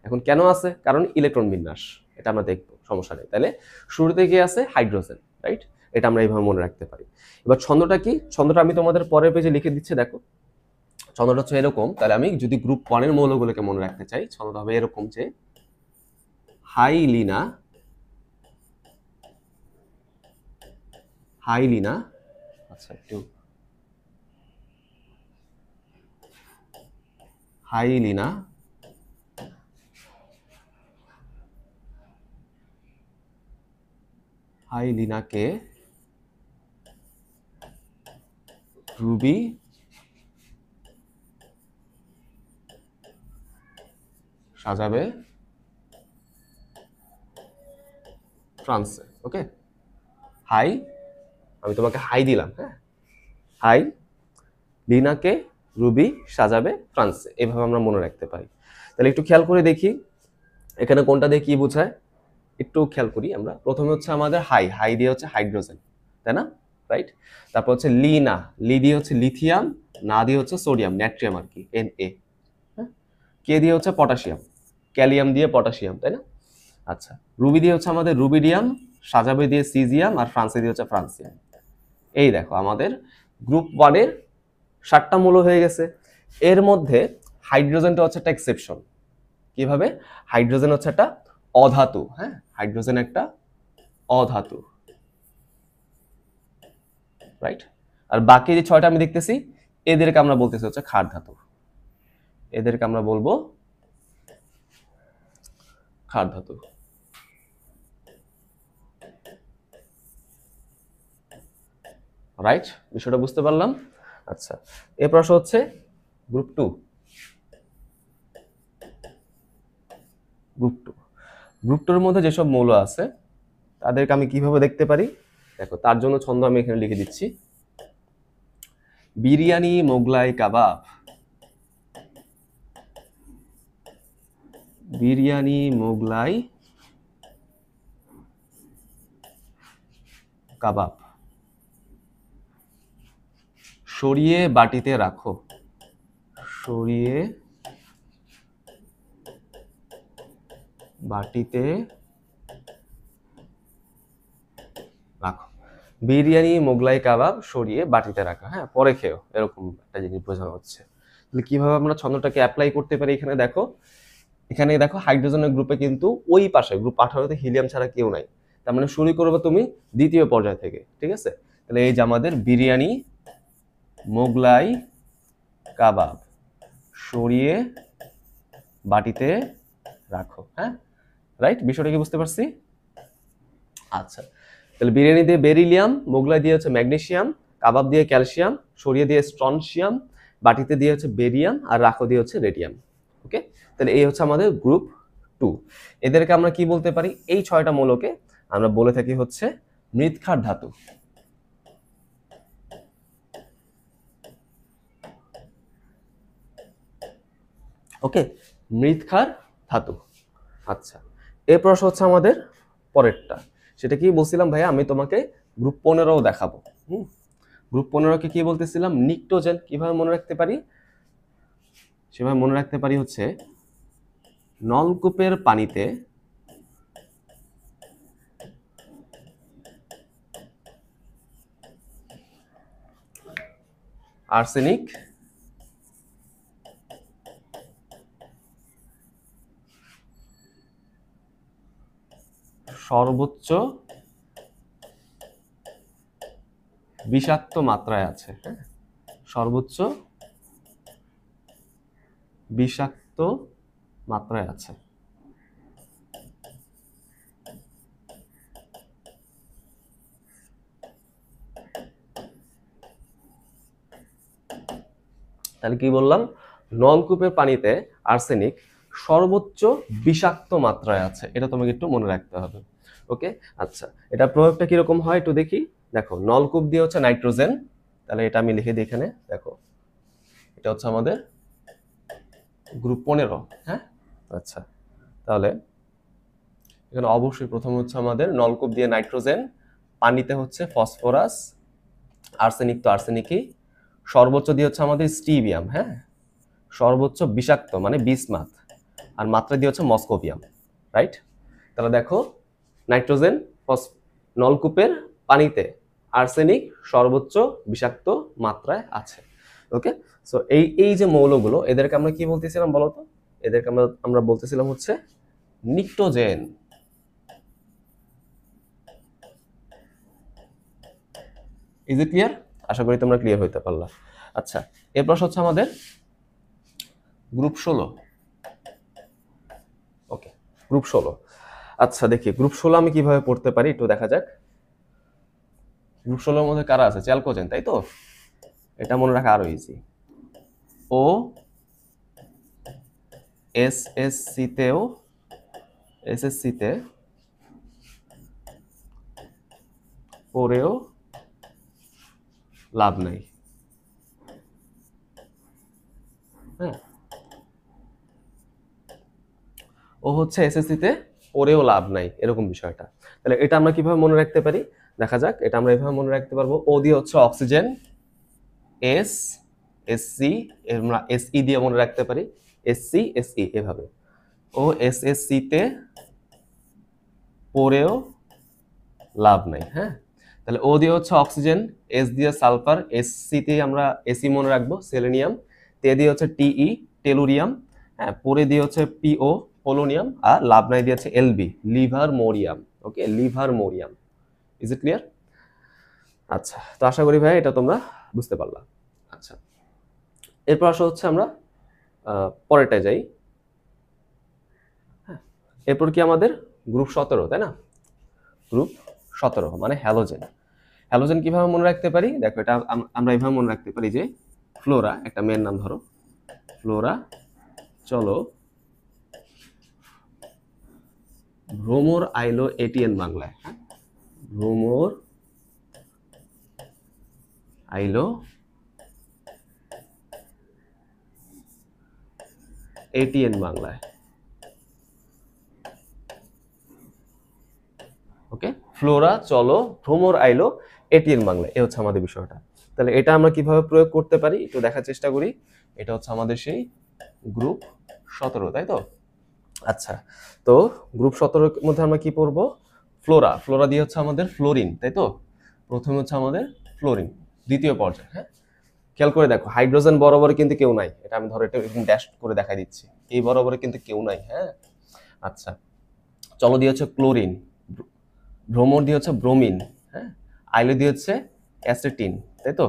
এখন কেন আছে? কারণ ইলেকট্রন বিন্যাস, এটা আমরা দেখবো, সমস্যা নেই। তাহলে শুরুতে কি আছে? Hydrogen, right? এটা আমরা এইভাবে মনে রাখতে পারি। এবার ছন্দটা কি? ছন্দটা আমি তোমাদের পরের পেজে লিখে দিচ্ছি, দেখো। ছন্দটা হচ্ছে এরকম। তাহলে আমি যদি গ্রুপ 1 এর মৌলগুলোকে মনে রাখতে চাই, ছন্দটা হবে এরকম যে হাইলিনা, হাইলিনা, আচ্ছা একটু হাইলিনা, হাইলিনাকে রুবি সাজাবে ফ্রান্সে। ওকে, হাই, আমি তোমাকে হাই দিলাম, হ্যাঁ, হাই লিনাকে রুবি সাজাবে ফ্রান্সে, এভাবে আমরা মনে রাখতে পারি। তাহলে একটু খেয়াল করে দেখি এখানে কোনটা দিয়ে কি বোঝায়। একটু খেয়াল করি আমরা। প্রথমে হচ্ছে আমাদের হাই দিয়ে হচ্ছে হাইড্রোজেন, তাই না? রাইট। তারপর হচ্ছে লি দিয়ে হচ্ছে লিথিয়াম, না দিয়ে হচ্ছে সোডিয়াম, নাট্রিয়াম আর কি, Na। হ্যাঁ, কে দিয়ে হচ্ছে পটাশিয়াম, ক্যালিয়াম দিয়ে পটাশিয়াম, তাই না? আচ্ছা, রুবি দিয়ে হচ্ছে আমাদের রুবিডিয়াম, সাজাবে দিয়ে সিজিয়াম, আর ফ্রান্সে দিয়ে হচ্ছে ফ্রান্সিয়াম। এই দেখো আমাদের গ্রুপ 1 এর 7টা মৌল হয়ে গেছে। এর মধ্যে হাইড্রোজেনটা হচ্ছে একটা এক্সেপশন। কিভাবে? হাইড্রোজেন হচ্ছে একটা অধাতু। হ্যাঁ, হাইড্রোজেন একটা অধাতু, রাইট। আর বাকি যে 6টা আমি দেখতেছি, এদেরকে আমরা বলতেছি হচ্ছে ক্ষার ধাতু। এদেরকে আমরা বলবো ক্ষার ধাতু। রাইট, বিষয়টা বুঝতে পারলাম। আচ্ছা, এই প্রশ্ন হচ্ছে গ্রুপ 2। গ্রুপ 2 এর মধ্যে যেসব মৌল আছে তাদেরকে আমি কিভাবে দেখতে পারি? দেখো, তার জন্য ছন্দ আমি এখানে লিখে দিচ্ছি। বিরিয়ানি, মোগলাই, কাবাব। বিরিয়ানি, মোগলাই, কাবাব। সরিয়ে বাটিতে রাখো। সরিয়ে বাটিতে রাখো। বিরিয়ানি, মোগলাই, কাবাব সরিয়ে বাটিতে রাখো। হ্যাঁ, পরে খেও, এরকম একটা জিনিস বোঝানো হচ্ছে। তাহলে কিভাবে আমরা ছন্দটাকে অ্যাপ্লাই করতে পারি? এখানে দেখো, এখানে দেখো হাইড্রোজেনের গ্রুপে কিন্তু ওই পাশে গ্রুপ 18তে হিলিয়াম ছাড়া কেউ নাই। তার মানে শুরু করবো তুমি দ্বিতীয় পর্যায় থেকে, ঠিক আছে? তাহলে এই যে আমাদের বিরিয়ানি, মোগলাই, কাবাব সরিয়ে বাটিতে রাখো। হ্যাঁ, রাইট, বিষয়টা কি বুঝতে পারছি? আচ্ছা, তাহলে বিরিয়ানি দিয়ে বেরিলিয়াম, মোগলাই দিয়ে হচ্ছে ম্যাগনেসিয়াম, কাবাব দিয়ে ক্যালসিয়াম, সরিয়ে দিয়ে স্ট্রনসিয়াম, বাটিতে দিয়ে হচ্ছে বেরিয়াম, আর রাখো দিয়ে হচ্ছে রেডিয়াম। ওকে, তাহলে এই হচ্ছে আমাদের গ্রুপ 2। এদেরকে আমরা কি বলতে পারি? এই 6টা মৌলকে আমরা বলে থাকি হচ্ছে মৃৎক্ষার ধাতু। ওকে, মৃৎক্ষার ধাতু। আচ্ছা, এই প্রশ্ন হচ্ছে আমাদের পরেরটা। সেটা কি বলছিলাম ভাইয়া? আমি তোমাকে গ্রুপ 15 দেখাবো। গ্রুপ 15কে কি বলতেছিলাম? নিকটোজেন। কিভাবে মনে রাখতে পারি? সেভাবে মনে রাখতে পারি হচ্ছে নলকূপের পানিতে আর্সেনিক সর্বোচ্চ বিষাক্ত মাত্রায় আছে। হ্যাঁ, সর্বোচ্চ বিষাক্ত মাত্রায় আছে। তাহলে কি বললাম? নলকূপের পানিতে আর্সেনিক সর্বোচ্চ বিষাক্ত মাত্রায় আছে। এটা তোমাকে একটু মনে রাখতে হবে। ওকে, আচ্ছা, এটা প্রয়োগটা কিরকম হয় একটু দেখি। দেখো, নলকূপ দিয়ে হচ্ছে নাইট্রোজেন। তাহলে এটা আমি লিখে দিই এখানে। দেখো, এটা হচ্ছে আমাদের গ্রুপ 15। হ্যাঁ, আচ্ছা, তাহলে এখানে অবশ্যই প্রথম হচ্ছে আমাদের নলকূপ দিয়ে নাইট্রোজেন, পানিতে হচ্ছে ফসফরাস, আর্সেনিক তো আর্সেনিকই, সর্বোচ্চ দিয়ে হচ্ছে আমাদের স্টিবিয়াম। হ্যাঁ, সর্বোচ্চ বিষাক্ত মানে বিসমাথ, আর মাত্রা দিয়ে হচ্ছে মস্কোভিয়াম। রাইট, তাহলে দেখো, নাইট্রোজেন, নলকূপের পানিতে আর্সেনিক সর্বোচ্চ বিষাক্ত মাত্রায় আছে। ওকে, সো এই যে মৌলগুলো, এদেরকে আমরা কি বলতেছিলাম বলতো? এদেরকে আমরা বলতেছিলাম হচ্ছে নিকটোজেন। Is it clear? আশা করি তোমরা ক্লিয়ার হইতে পারলা। আচ্ছা, এর প্রশ্ন হচ্ছে আমাদের গ্রুপ 16। ওকে, গ্রুপ 16। আচ্ছা, দেখি গ্রুপ 16 আমি কিভাবে পড়তে পারি একটু দেখা যাক। গ্রুপ 16 এর মধ্যে কারা আছে? চ্যালকোজেন, তাই তো? এটা মনে রাখা আরো ইজি। ও এসএসসিতে পড়েও লাভ নাই। হ্যাঁ, ও হচ্ছে এসএসসিতে পড়েও লাভ নাই, এরকম বিষয়টা। তাহলে এটা আমরা কিভাবে মনে রাখতে পারি, দেখা যাক। এটা আমরা এভাবে মনে রাখতে পারবো, ও দিয়ে হচ্ছে অক্সিজেন, এস এসসি, আমরা এসই দিয়ে মনে রাখতে পারি, এসসি এসই এভাবে। ও এসএসসি তে পড়েও লাভ নাই। হ্যাঁ, তাহলে ও দিয়ে হচ্ছে অক্সিজেন, এস দিয়ে সালফার, এসসি তে আমরা এসি মনে রাখবো, সেলেনিয়াম। তে দিয়ে হচ্ছে টিই, টেলুরিয়াম। হ্যাঁ, পরে দিয়ে হচ্ছে পিও, পোলোনিয়াম। আর লাভ নাই দিয়ে হচ্ছে LB, livermorium. Okay, livermorium. Is it clear? আচ্ছা, তো আশা করি ভাই এটা তোমরা বুঝতে পারলা। আচ্ছা, এরপর আসা হচ্ছে আমরা পরেরটায় যাই। হ্যাঁ, এরপর কি আমাদের গ্রুপ 17, তাই না? গ্রুপ 17 মানে হ্যালোজেন। হ্যালোজেন কিভাবে মনে রাখতে পারি, দেখো এটা আমরা এইভাবে মনে রাখতে পারি যে ফ্লোরা, একটা মেয়ের নাম ধরো, ফ্লোরা চলো ভ্রমর আইলো এটিএন বাংলায়। হ্যাঁ, ভ্রমর আইলো এটিএন বাংলায়। ওকে, ফ্লোরা চলো ভ্রমর আইলো এটিএন বাংলায়, এ হচ্ছে আমাদের বিষয়টা। তাহলে এটা আমরা কিভাবে প্রয়োগ করতে পারি একটু দেখার চেষ্টা করি। এটা হচ্ছে আমাদের সেই গ্রুপ 17, তাই তো? আচ্ছা, তো গ্রুপ 17 এর মধ্যে আমরা কি পড়বো, ফ্লোরা। ফ্লোরা দিয়ে হচ্ছে আমাদের ফ্লোরিন, তাই তো? প্রথমে হচ্ছে আমাদের ফ্লোরিন, দ্বিতীয় পর্যায়ে। হ্যাঁ, খেয়াল করে দেখো, হাইড্রোজেন বরাবরে কিন্তু কেউ নাই, এটা আমি ধরো এটা ড্যাশ করে দেখাই দিচ্ছি, এই বরাবরে কিন্তু কেউ নাই। হ্যাঁ, আচ্ছা, চলো দিয়ে হচ্ছে ক্লোরিন, ভ্রমর দিয়ে হচ্ছে ব্রোমিন, হ্যাঁ, আইলো দিয়ে হচ্ছে অ্যাসেটিন, তাই তো?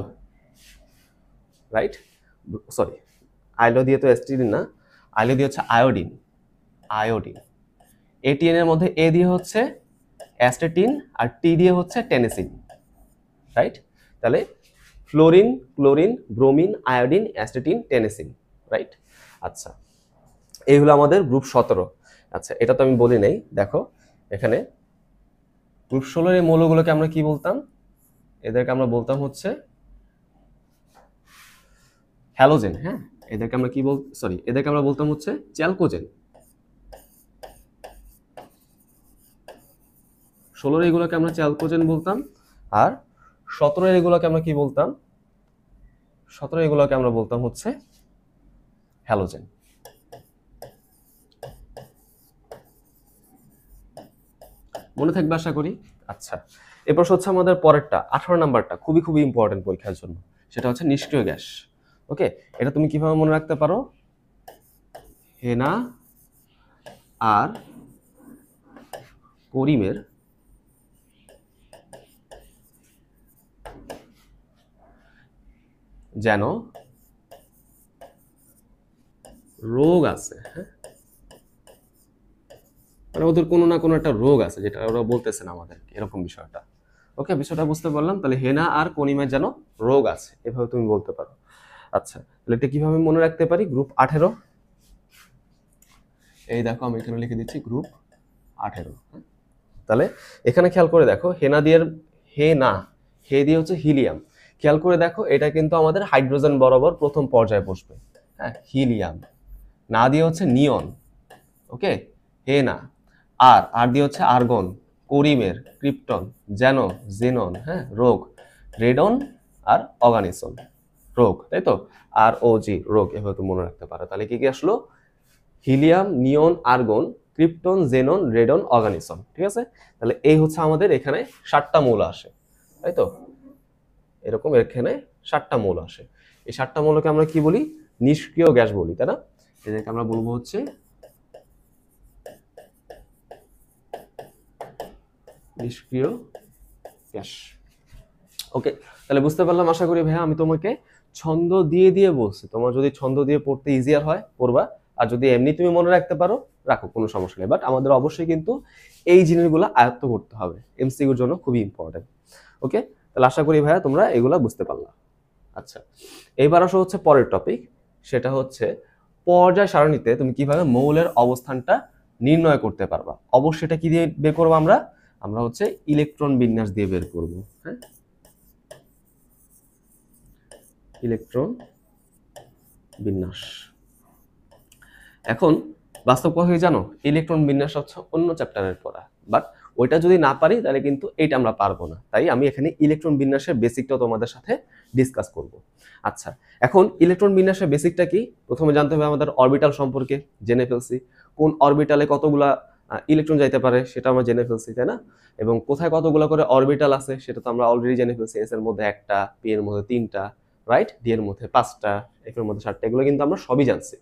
রাইট, সরি, আইলো দিয়ে তো অ্যাসেটিন না, আইলো দিয়ে হচ্ছে আয়োডিন, আয়োডিন। এটিএন এর মধ্যে এ দিয়ে হচ্ছে অ্যাসেটিন আর টি দিয়ে হচ্ছে টেনেসিন, রাইট? তাহলে fluorine, chlorine, bromine, iodine, astatine, tennessine, right? আচ্ছা, এই হলো আমাদের গ্রুপ 17। আচ্ছা, এটা তো আমি বলি নাই, দেখো এখানে গ্রুপ 16 এর মৌলগুলোকে আমরা কি বলতাম, এদেরকে আমরা বলতাম হচ্ছে হ্যালোজেন। হ্যাঁ, এদেরকে আমরা কি এদেরকে আমরা বলতাম হচ্ছে চ্যালকোজেন। 16 এগুলোকে আমরা চ্যালকোজেন বলতাম, আর 17 এগুলোকে আমরা কি বলতাম, 17 এগুলোকে আমরা বলতাম হচ্ছে হ্যালোজেন। মনে থাকবে আশা করি। আচ্ছা, এরপর হচ্ছে আমাদের পরেরটা 18 নাম্বারটা, খুবই খুবই ইম্পর্টেন্ট পরীক্ষার জন্য, সেটা হচ্ছে নিষ্ক্রিয় গ্যাস। ওকে, এটা তুমি কিভাবে মনে রাখতে পারো, হেনা আর করিমের যেন রোগ আছে। হ্যাঁ, মানে ওদের কোনো না কোনো একটা রোগ আছে যেটা ওরা বলতেছে না আমাদের, এরকম বিষয়টা। ওকে, বিষয়টা বুঝতে পারলাম। তাহলে হেনা আর কনিমের যেন রোগ আছে, এভাবে তুমি বলতে পারো। আচ্ছা, তাহলে এটা কিভাবে মনে রাখতে পারি, গ্রুপ 18। এই দেখো আমি এখানে লিখে দিচ্ছি গ্রুপ 18। তাহলে এখানে খেয়াল করে দেখো, হেনা দিয়ে হে দিয়ে হচ্ছে হিলিয়াম। খেয়াল করে দেখো, এটা কিন্তু আমাদের হাইড্রোজেন বরাবর প্রথম পর্যায়ে বসবে। হ্যাঁ, হিলিয়াম। না দিয়ে হচ্ছে নিয়ন, ওকে, হে না। আর দিয়ে হচ্ছে আর্গন, করিমের ক্রিপ্টন, জ্যানো, জেনন, হ্যাঁ, রোগ, রেডন আর অর্গানিজম, রোগ, তাই তো? আর ও জি, রোগ, এভাবে তো মনে রাখতে পারো। তাহলে কি কি আসলো, helium, neon, argon, krypton, xenon, radon, oganesson. ঠিক আছে, তাহলে এই হচ্ছে আমাদের এখানে 7টা মৌল আসে, তাই তো? এরকম এখানে 7টা মৌল আসে। এই 7টা মৌলকে আমরা কি বলি, নিষ্ক্রিয় গ্যাস বলি, তাই না? এদেরকে আমরা বলবো হচ্ছে নিষ্ক্রিয় গ্যাস। ওকে, তাহলে বুঝতে পারলাম আশা করি ভাইয়া। আমি তোমাকে ছন্দ দিয়ে দিয়ে বলছি, তোমার যদি ছন্দ দিয়ে পড়তে ইজিয়ার হয় পড়বা, আর যদি এমনি তুমি মনে রাখতে পারো রাখো, কোনো সমস্যা নেই। বাট আমাদের অবশ্যই কিন্তু এই জিনিসগুলো আয়ত্ত করতে হবে, এমসিকিউর জন্য খুবই ইম্পর্টেন্ট। ওকে, তাহলে আশা করি ভাইয়া তোমরা এগুলা বুঝতে পারলা। আচ্ছা, এইবার আসো হচ্ছে পরের টপিক, সেটা হচ্ছে পর্যায় সারণীতে তুমি কিভাবে মৌলের অবস্থানটা নির্ণয় করতে পারবা। অবশ্যই এটা কি দিয়ে বের করবো আমরা, আমরা হচ্ছে ইলেকট্রন বিন্যাস দিয়ে বের করব। হ্যাঁ, ইলেকট্রন বিন্যাস। এখন বাস্তব কথা কি জানো, ইলেকট্রন বিন্যাস হচ্ছে অন্য চ্যাপ্টারের পড়া, বাট ওইটা যদি না পারি তাহলে কিন্তু এইটা আমরা পারবো না। তাই আমি এখানে ইলেকট্রন বিন্যাসের বেসিকটা তোমাদের সাথে ডিসকাস করব। আচ্ছা, এখন ইলেকট্রন বিন্যাসের বেসিকটা কি? প্রথমে জানতে হবে আমাদের অরবিটাল সম্পর্কে, জেনে ফেলছি। কোন অরবিটালে কতগুলা ইলেকট্রন যাইতে পারে সেটা আমরা জেনে ফেলছি, তাই না? এবং কোথায় কতগুলো করে অরবিটাল আছে সেটা তো আমরা অলরেডি জেনে ফেলছি। এস এর মধ্যে একটা, পি এর মধ্যে তিনটা, রাইট? ডি এর মধ্যে পাঁচটা, এফ এর মধ্যে 7টা, এগুলো কিন্তু আমরা সবই জানছি।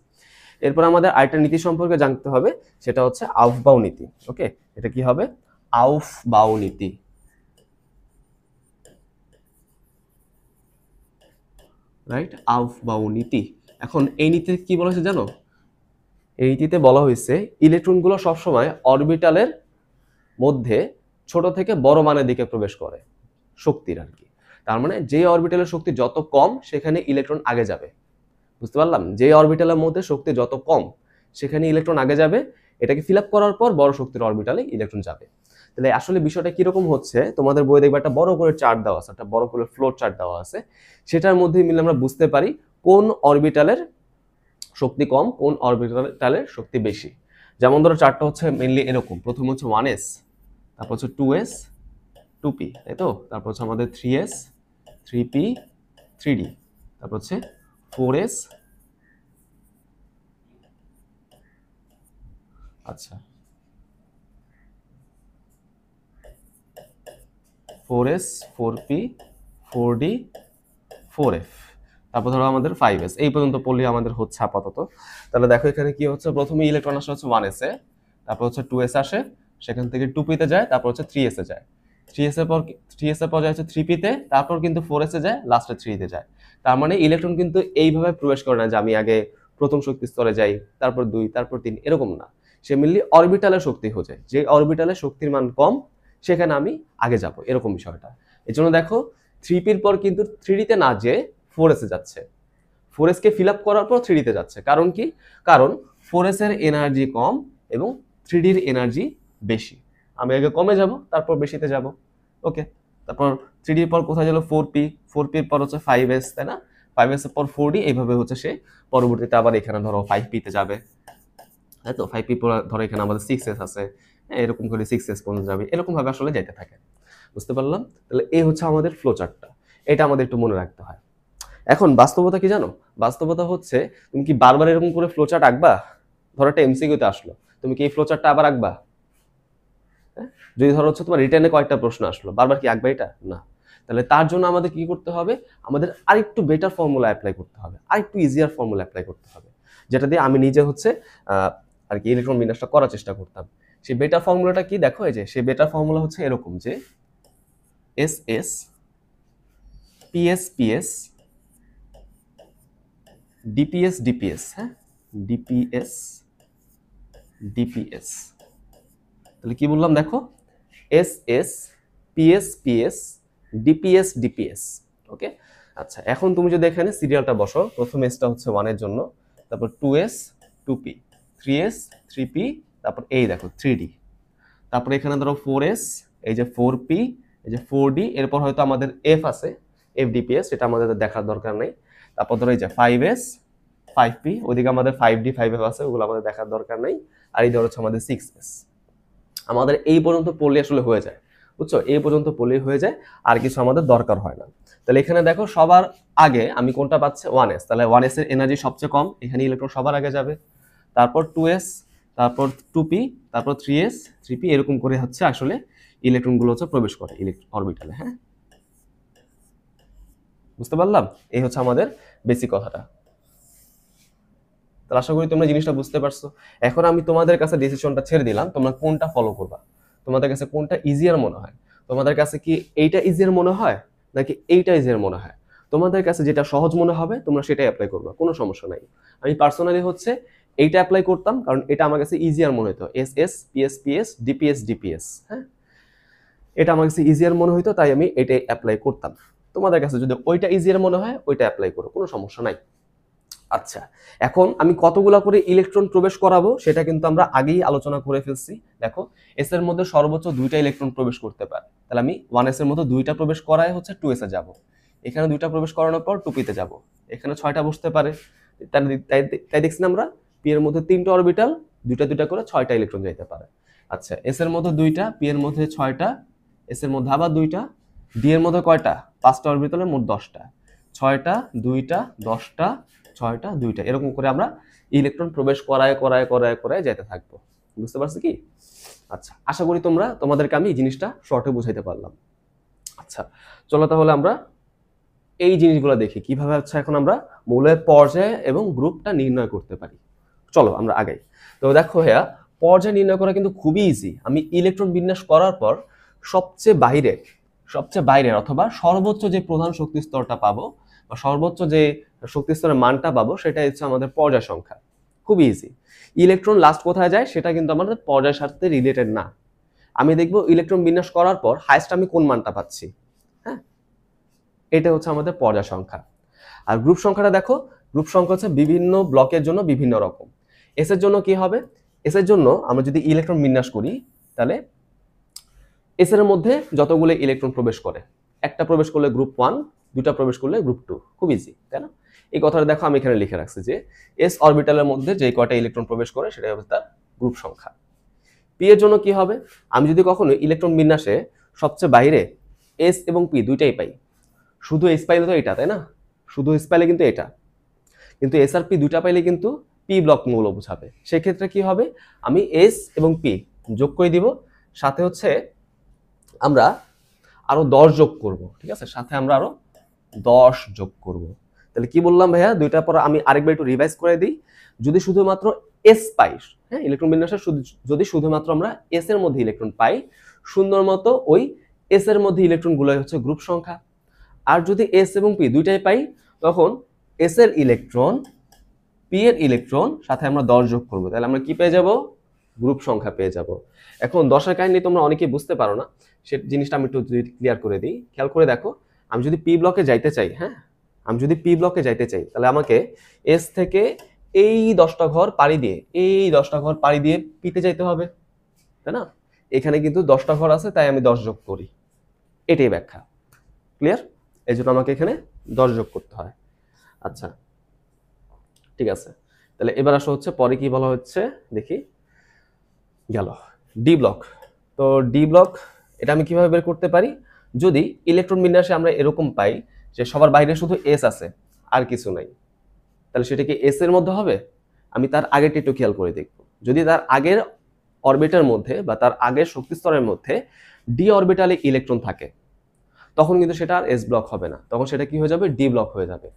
এরপর আমাদের আরেকটা নীতি সম্পর্কে জানতে হবে, সেটা হচ্ছে আউফবাউ নীতি। ওকে, এটা কি হবে? আউফবাউ নীতি, রাইট? আউফবাউ নীতি। এখন এই নীতিতে কি বলা হয়েছে জানো? এই নীতিতে বলা হয়েছে ইলেকট্রনগুলো সবসময় অরবিটালের মধ্যে ছোট থেকে বড় মানের দিকে প্রবেশ করে, শক্তির আর কি। তার মানে যে অরবিটালের শক্তি যত কম সেখানে ইলেকট্রন আগে যাবে। বুঝতে পারলাম? যে অরবিটালের মধ্যে শক্তি যত কম সেখানে ইলেকট্রন আগে যাবে, এটাকে ফিল আপ করার পর বড় শক্তির অরবিটালে ইলেকট্রন যাবে। তাহলে আসলে বিষয়টা কিরকম হচ্ছে, তোমাদের বইয়ে দেখবে একটা বড় করে চার্ট দেওয়া আছে, একটা বড় করে ফ্লোর চার্ট দেওয়া আছে। সেটার মধ্যে মিলে আমরা বুঝতে পারি কোন অরবিটালের শক্তি কম, কোন অরবিটালের শক্তি বেশি। যেমন ধরো চার্টটা হচ্ছে মেইনলি এরকম, প্রথম হচ্ছে 1s, তারপর হচ্ছে 2s 2p, তাই তো? তারপর হচ্ছে আমাদের 3s 3p 3d, তারপর হচ্ছে 4s, আচ্ছা 4s 4p 4d 4f, তারপর ধরো আমাদের 5s। এই পর্যন্ত পড়লে আমাদের হচ্ছে আপাতত। তাহলে দেখো এখানে কি হচ্ছে, প্রথমে ইলেকট্রন আসে হচ্ছে 1s এ, তারপর হচ্ছে 2s আসে, সেখান থেকে 2p তে যায়, তারপর হচ্ছে 3s এ যায়, 3s এর পর 3s এর পর যায় হচ্ছে 3p তে, তারপর কিন্তু 4s এ যায়, লাস্টে 3 তে যায়। তার মানে ইলেকট্রন কিন্তু এইভাবে প্রবেশ করে না যে আমি আগে প্রথম শক্তি স্তরে যাই, তারপর 2, তারপর 3, এরকম না। সে মেনলি অরবিটালের শক্তি খোঁজে, যে অরবিটালের শক্তির মান কম সেখানে আমি আগে যাব, এরকম বিষয়টা। এই জন্য দেখো 3p এর পর কিন্তু 3d তে না যে 4s এ যাচ্ছে, 4s কে ফিল আপ করার পর 3d তে যাচ্ছে। কারণ কি? কারণ 4s এর এনার্জি কম এবং 3d এর এনার্জি বেশি। আমি আগে কমে যাব, তারপর বেশিতে যাব। ওকে, তারপর 3d এর পর কোথায় গেল? 4p, 4p এর পর হচ্ছে 5s, তাই না? 5s এর পর 4d, এইভাবে হচ্ছে সে পরবর্তীতে আবার এখানে ধরো 5p তে যাবে, তাই তো? 5p পর ধরো এখানে আমাদের 6s আছে, এরকম করে 6s পর্যন্ত যাবে, এরকম ভাবে আসলে যেতে থাকে। বুঝতে পারলাম? তাহলে এই হচ্ছে আমাদের ফ্লো চার্টটা, এটা আমাদের একটু মনে রাখতে হয়। এখন বাস্তবতা কি জানো? বাস্তবতা হচ্ছে তুমি কি বারবার এরকম করে ফ্লো চার্ট আঁকবা? ধরো একটা এমসিকিউতে আসলো, তুমি কি এই ফ্লো চার্টটা আবার আঁকবা? হ্যাঁ? যদি ধরো হচ্ছে তোমার রিটার্নে কয়েকটা প্রশ্ন আসলো, বারবার কি আঁকবা এটা? না। তাহলে তার জন্য আমাদের কি করতে হবে? আমাদের আরেকটু বেটার ফর্মুলা অ্যাপ্লাই করতে হবে, আরেকটু ইজিয়ার ফর্মুলা অ্যাপ্লাই করতে হবে, যেটা দিয়ে আমি নিজে হচ্ছে আর কি ইলেকট্রন বিন্যাসটা করার চেষ্টা করতাম। সেই বেটার ফর্মুলাটা কি? দেখো, এই যে সেই বেটার ফর্মুলা হচ্ছে এরকম, যে S S PS PS DPS DPS, হ্যাঁ, ডিপিএস ডিপিএস। তাহলে কি বললাম দেখো, S S PS PS DPS DPS. Okay, আচ্ছা, এখন তুমি যদি এখানে সিরিয়ালটা বসো, প্রথম এসটা হচ্ছে 1 এর জন্য, তারপর 2s 2p, 3s 3p, তারপর এই দেখো 3d, তারপর এখানে ধরো 4s, এই যে 4p, এই যে 4d, এরপর হয়তো আমাদের f আছে, fdps, এটা আমাদের দেখার দরকার নেই। তারপর ধরো এই যে 5s 5p, ওইদিকে আমাদের 5d 5f আছে, ওগুলো আমাদের দেখার দরকার নেই। আর এই ধরো হচ্ছে আমাদের 6s। আমাদের এই পর্যন্ত পড়লে আসলে হয়ে যায়, বুঝছো? এই পর্যন্ত পড়লেই হয়ে যায়, আর কিছু আমাদের দরকার হয় না। তাহলে এখানে দেখো সবার আগে আমি কোনটা পাচ্ছি? 1s। তাহলে 1s এর এনার্জি সবচেয়ে কম, এখানে ইলেকট্রন সবার আগে যাবে। তারপর 2s, তারপর 2p, তারপর 3s 3p, এরকম করে হচ্ছে আসলে ইলেকট্রনগুলো হচ্ছে প্রবেশ করে অরবিটালে। হ্যাঁ, বুঝতে পারলাম? এই হচ্ছে আমাদের বেসিক কথাটা। তাহলে আশা করি তোমরা জিনিসটা বুঝতে পারছো। এখন আমি তোমাদের কাছে ডিসিশনটা ছেড়ে দিলাম, তোমরা কোনটা ফলো করবা, তোমাদের কাছে কোনটা ইজিয়ার মনে হয়। তোমাদের কাছে কি এইটা ইজিয়ার মনে হয় নাকি এইটা ইজিয়ার মনে হয়? তোমাদের কাছে যেটা সহজ মনে হবে তোমরা সেটাই অ্যাপ্লাই করবা, কোনো সমস্যা নাই। আমি পার্সোনালি হচ্ছে এইটা অ্যাপ্লাই করতাম, কারণ এটা আমার কাছে ইজিয়ার মনে হতো, S S PS PS DPS DPS. হ্যাঁ, এটা আমার কাছে ইজিয়ার মনে হতো, তাই আমি এটাই অ্যাপ্লাই করতাম। তোমাদের কাছে যদি ওইটা ইজিয়ার মনে হয় ওইটা অ্যাপ্লাই করো, কোনো সমস্যা নাই। আচ্ছা, এখন আমি কতগুলা করে ইলেকট্রন প্রবেশ করাবো সেটা কিন্তু আমরা আগেই আলোচনা করে ফেলছি। দেখো, এস এর মধ্যে সর্বোচ্চ 2টা ইলেকট্রন প্রবেশ করতে পারে, তাহলে আমি 1s এর মধ্যে 2টা প্রবেশ করায় হচ্ছে 2s এ যাব, এখানে 2টা প্রবেশ করানোর পর 2p তে যাব, এখানে 6টা বসতে পারে। তাই তাই দেখছি না আমরা, p এর মধ্যে 3টা অরবিটাল, দুইটা দুইটা করে 6টা ইলেকট্রন যাইতে পারে। আচ্ছা, এস এর মধ্যে 2টা, পি এর মধ্যে 6টা, এস এর মধ্যে আবার 2টা, ডি এর মধ্যে কয়টা? 5টা অরবিটালে মোট 10টা। 6টা, 2টা, 10টা, 6টা, 2টা, এরকম করে আমরা ইলেকট্রন প্রবেশ করায় করায় করায় করায় যেতে থাকবো। বুঝতে পারছো কি? আচ্ছা, আশা করি তোমাদেরকে আমি এই জিনিসটা শর্টে বুঝাইতে পারলাম। আচ্ছা, চলো তাহলে আমরা এই জিনিসগুলো দেখি কিভাবে হচ্ছে এখন আমরা মৌলের পর্যায় এবং গ্রুপটা নির্ণয় করতে পারি। চলো আমরা আগাই। তো দেখো হ্যাঁ, পর্যায় নির্ণয় করা কিন্তু খুবই ইজি। আমি ইলেকট্রন বিন্যাস করার পর সবচেয়ে বাইরের অথবা সর্বোচ্চ যে প্রধান শক্তি স্তরটা পাবো বা সর্বোচ্চ যে শক্তি স্তরের মানটা পাবো সেটা হচ্ছে আমাদের পর্যায় সংখ্যা। খুবই ইজি। ইলেকট্রন লাস্ট কোথায় যায় সেটা কিন্তু আমাদের পর্যায়ের সাথে রিলেটেড না। আমি দেখবো ইলেকট্রন বিন্যাস করার পর হাইয়েস্ট আমি কোন মানটা পাচ্ছি। হ্যাঁ, এটা হচ্ছে আমাদের পর্যায় সংখ্যা। আর গ্রুপ সংখ্যাটা দেখো, গ্রুপ সংখ্যা হচ্ছে বিভিন্ন ব্লকের জন্য বিভিন্ন রকম। এস এর জন্য কি হবে? এস এর জন্য আমরা যদি ইলেকট্রন বিন্যাস করি তাহলে এস এর মধ্যে যতগুলো ইলেকট্রন প্রবেশ করে, একটা প্রবেশ করলে গ্রুপ 1, দুটা প্রবেশ করলে গ্রুপ 2। খুব ইজি, তাই না? এই কথাটা দেখো আমি এখানে লিখে রাখছি যে এস অরবিটালের মধ্যে যে কয়টা ইলেকট্রন প্রবেশ করে সেটাই হবে তার গ্রুপ সংখ্যা। পি এর জন্য কি হবে? আমি যদি কখনো ইলেকট্রন বিন্যাসে সবচেয়ে বাইরে এস এবং পি দুইটাই পাই, শুধু এস পাইলে তো এটা, তাই না? শুধু এস পাইলে কিন্তু এটা, কিন্তু এস আর পি দুইটা পাইলে কিন্তু পি ব্লক মৌল বোঝাবে। সেক্ষেত্রে কি হবে? আমি এস এবং পি যোগ করে দিব, সাথে হচ্ছে আমরা আরো 10 যোগ করব। ঠিক আছে, সাথে আমরা আরো 10 যোগ করব। তাহলে কি বললাম ভাইয়া? দুইটা পর আমি আরেকবার একটু রিভাইজ করে দিই। যদি শুধুমাত্র এস পাই, হ্যাঁ, ইলেকট্রন বিন্যাসে যদি শুধুমাত্র আমরা এস এর মধ্যে ইলেকট্রন পাই, সুন্দর মতো ওই এস এর মধ্যে ইলেকট্রন গুলো হচ্ছে গ্রুপ সংখ্যা। আর যদি এস এবং পি দুইটাই পাই, তখন এস এর ইলেকট্রন, পি এর ইলেকট্রন, সাথে আমরা 10 যোগ করব। তাহলে আমরা কি পেয়ে যাব? গ্রুপ সংখ্যা পেয়ে যাব। এখন 10 এর কাহিনী তোমরা অনেকেই বুঝতে পারো না, সে জিনিসটা আমি একটু ক্লিয়ার করে দিই। খেয়াল করে দেখো, আমি যদি পি ব্লকে যাইতে চাই, হ্যাঁ, আমি যদি পি ব্লকে যাইতে চাই তাহলে আমাকে এস থেকে এই 10টা ঘর পাড়ি দিয়ে পিতে যাইতে হবে, তাই না? এখানে কিন্তু 10টা ঘর আছে, তাই আমি 10 যোগ করি। এটাই ব্যাখ্যা। ক্লিয়ার? এই জন্য আমাকে এখানে 10 যোগ করতে হয়। আচ্ছা, ঠিক আছে। তাহলে এবার আসা হচ্ছে পরে কি বলা হচ্ছে দেখি। গেল ডি ব্লক। তো ডি ব্লক এটা আমি কিভাবে বের করতে পারি? যদি ইলেকট্রন বিন্যাসে আমরা এরকম পাই যে সবার বাইরে শুধু এস আছে আর কিছু নাই, তাহলে সেটা কি এস এর মধ্যে হবে? আমি তার আগেরটা একটু খেয়াল করে দেখব। যদি তার আগের অরবিটার মধ্যে বা তার আগের শক্তি স্তরের মধ্যে ডি অরবিটালে ইলেকট্রন থাকে, তখন কিন্তু সেটা আর এস ব্লক হবে না, তখন সেটা কি হয়ে যাবে? ডি ব্লক হয়ে যাবে।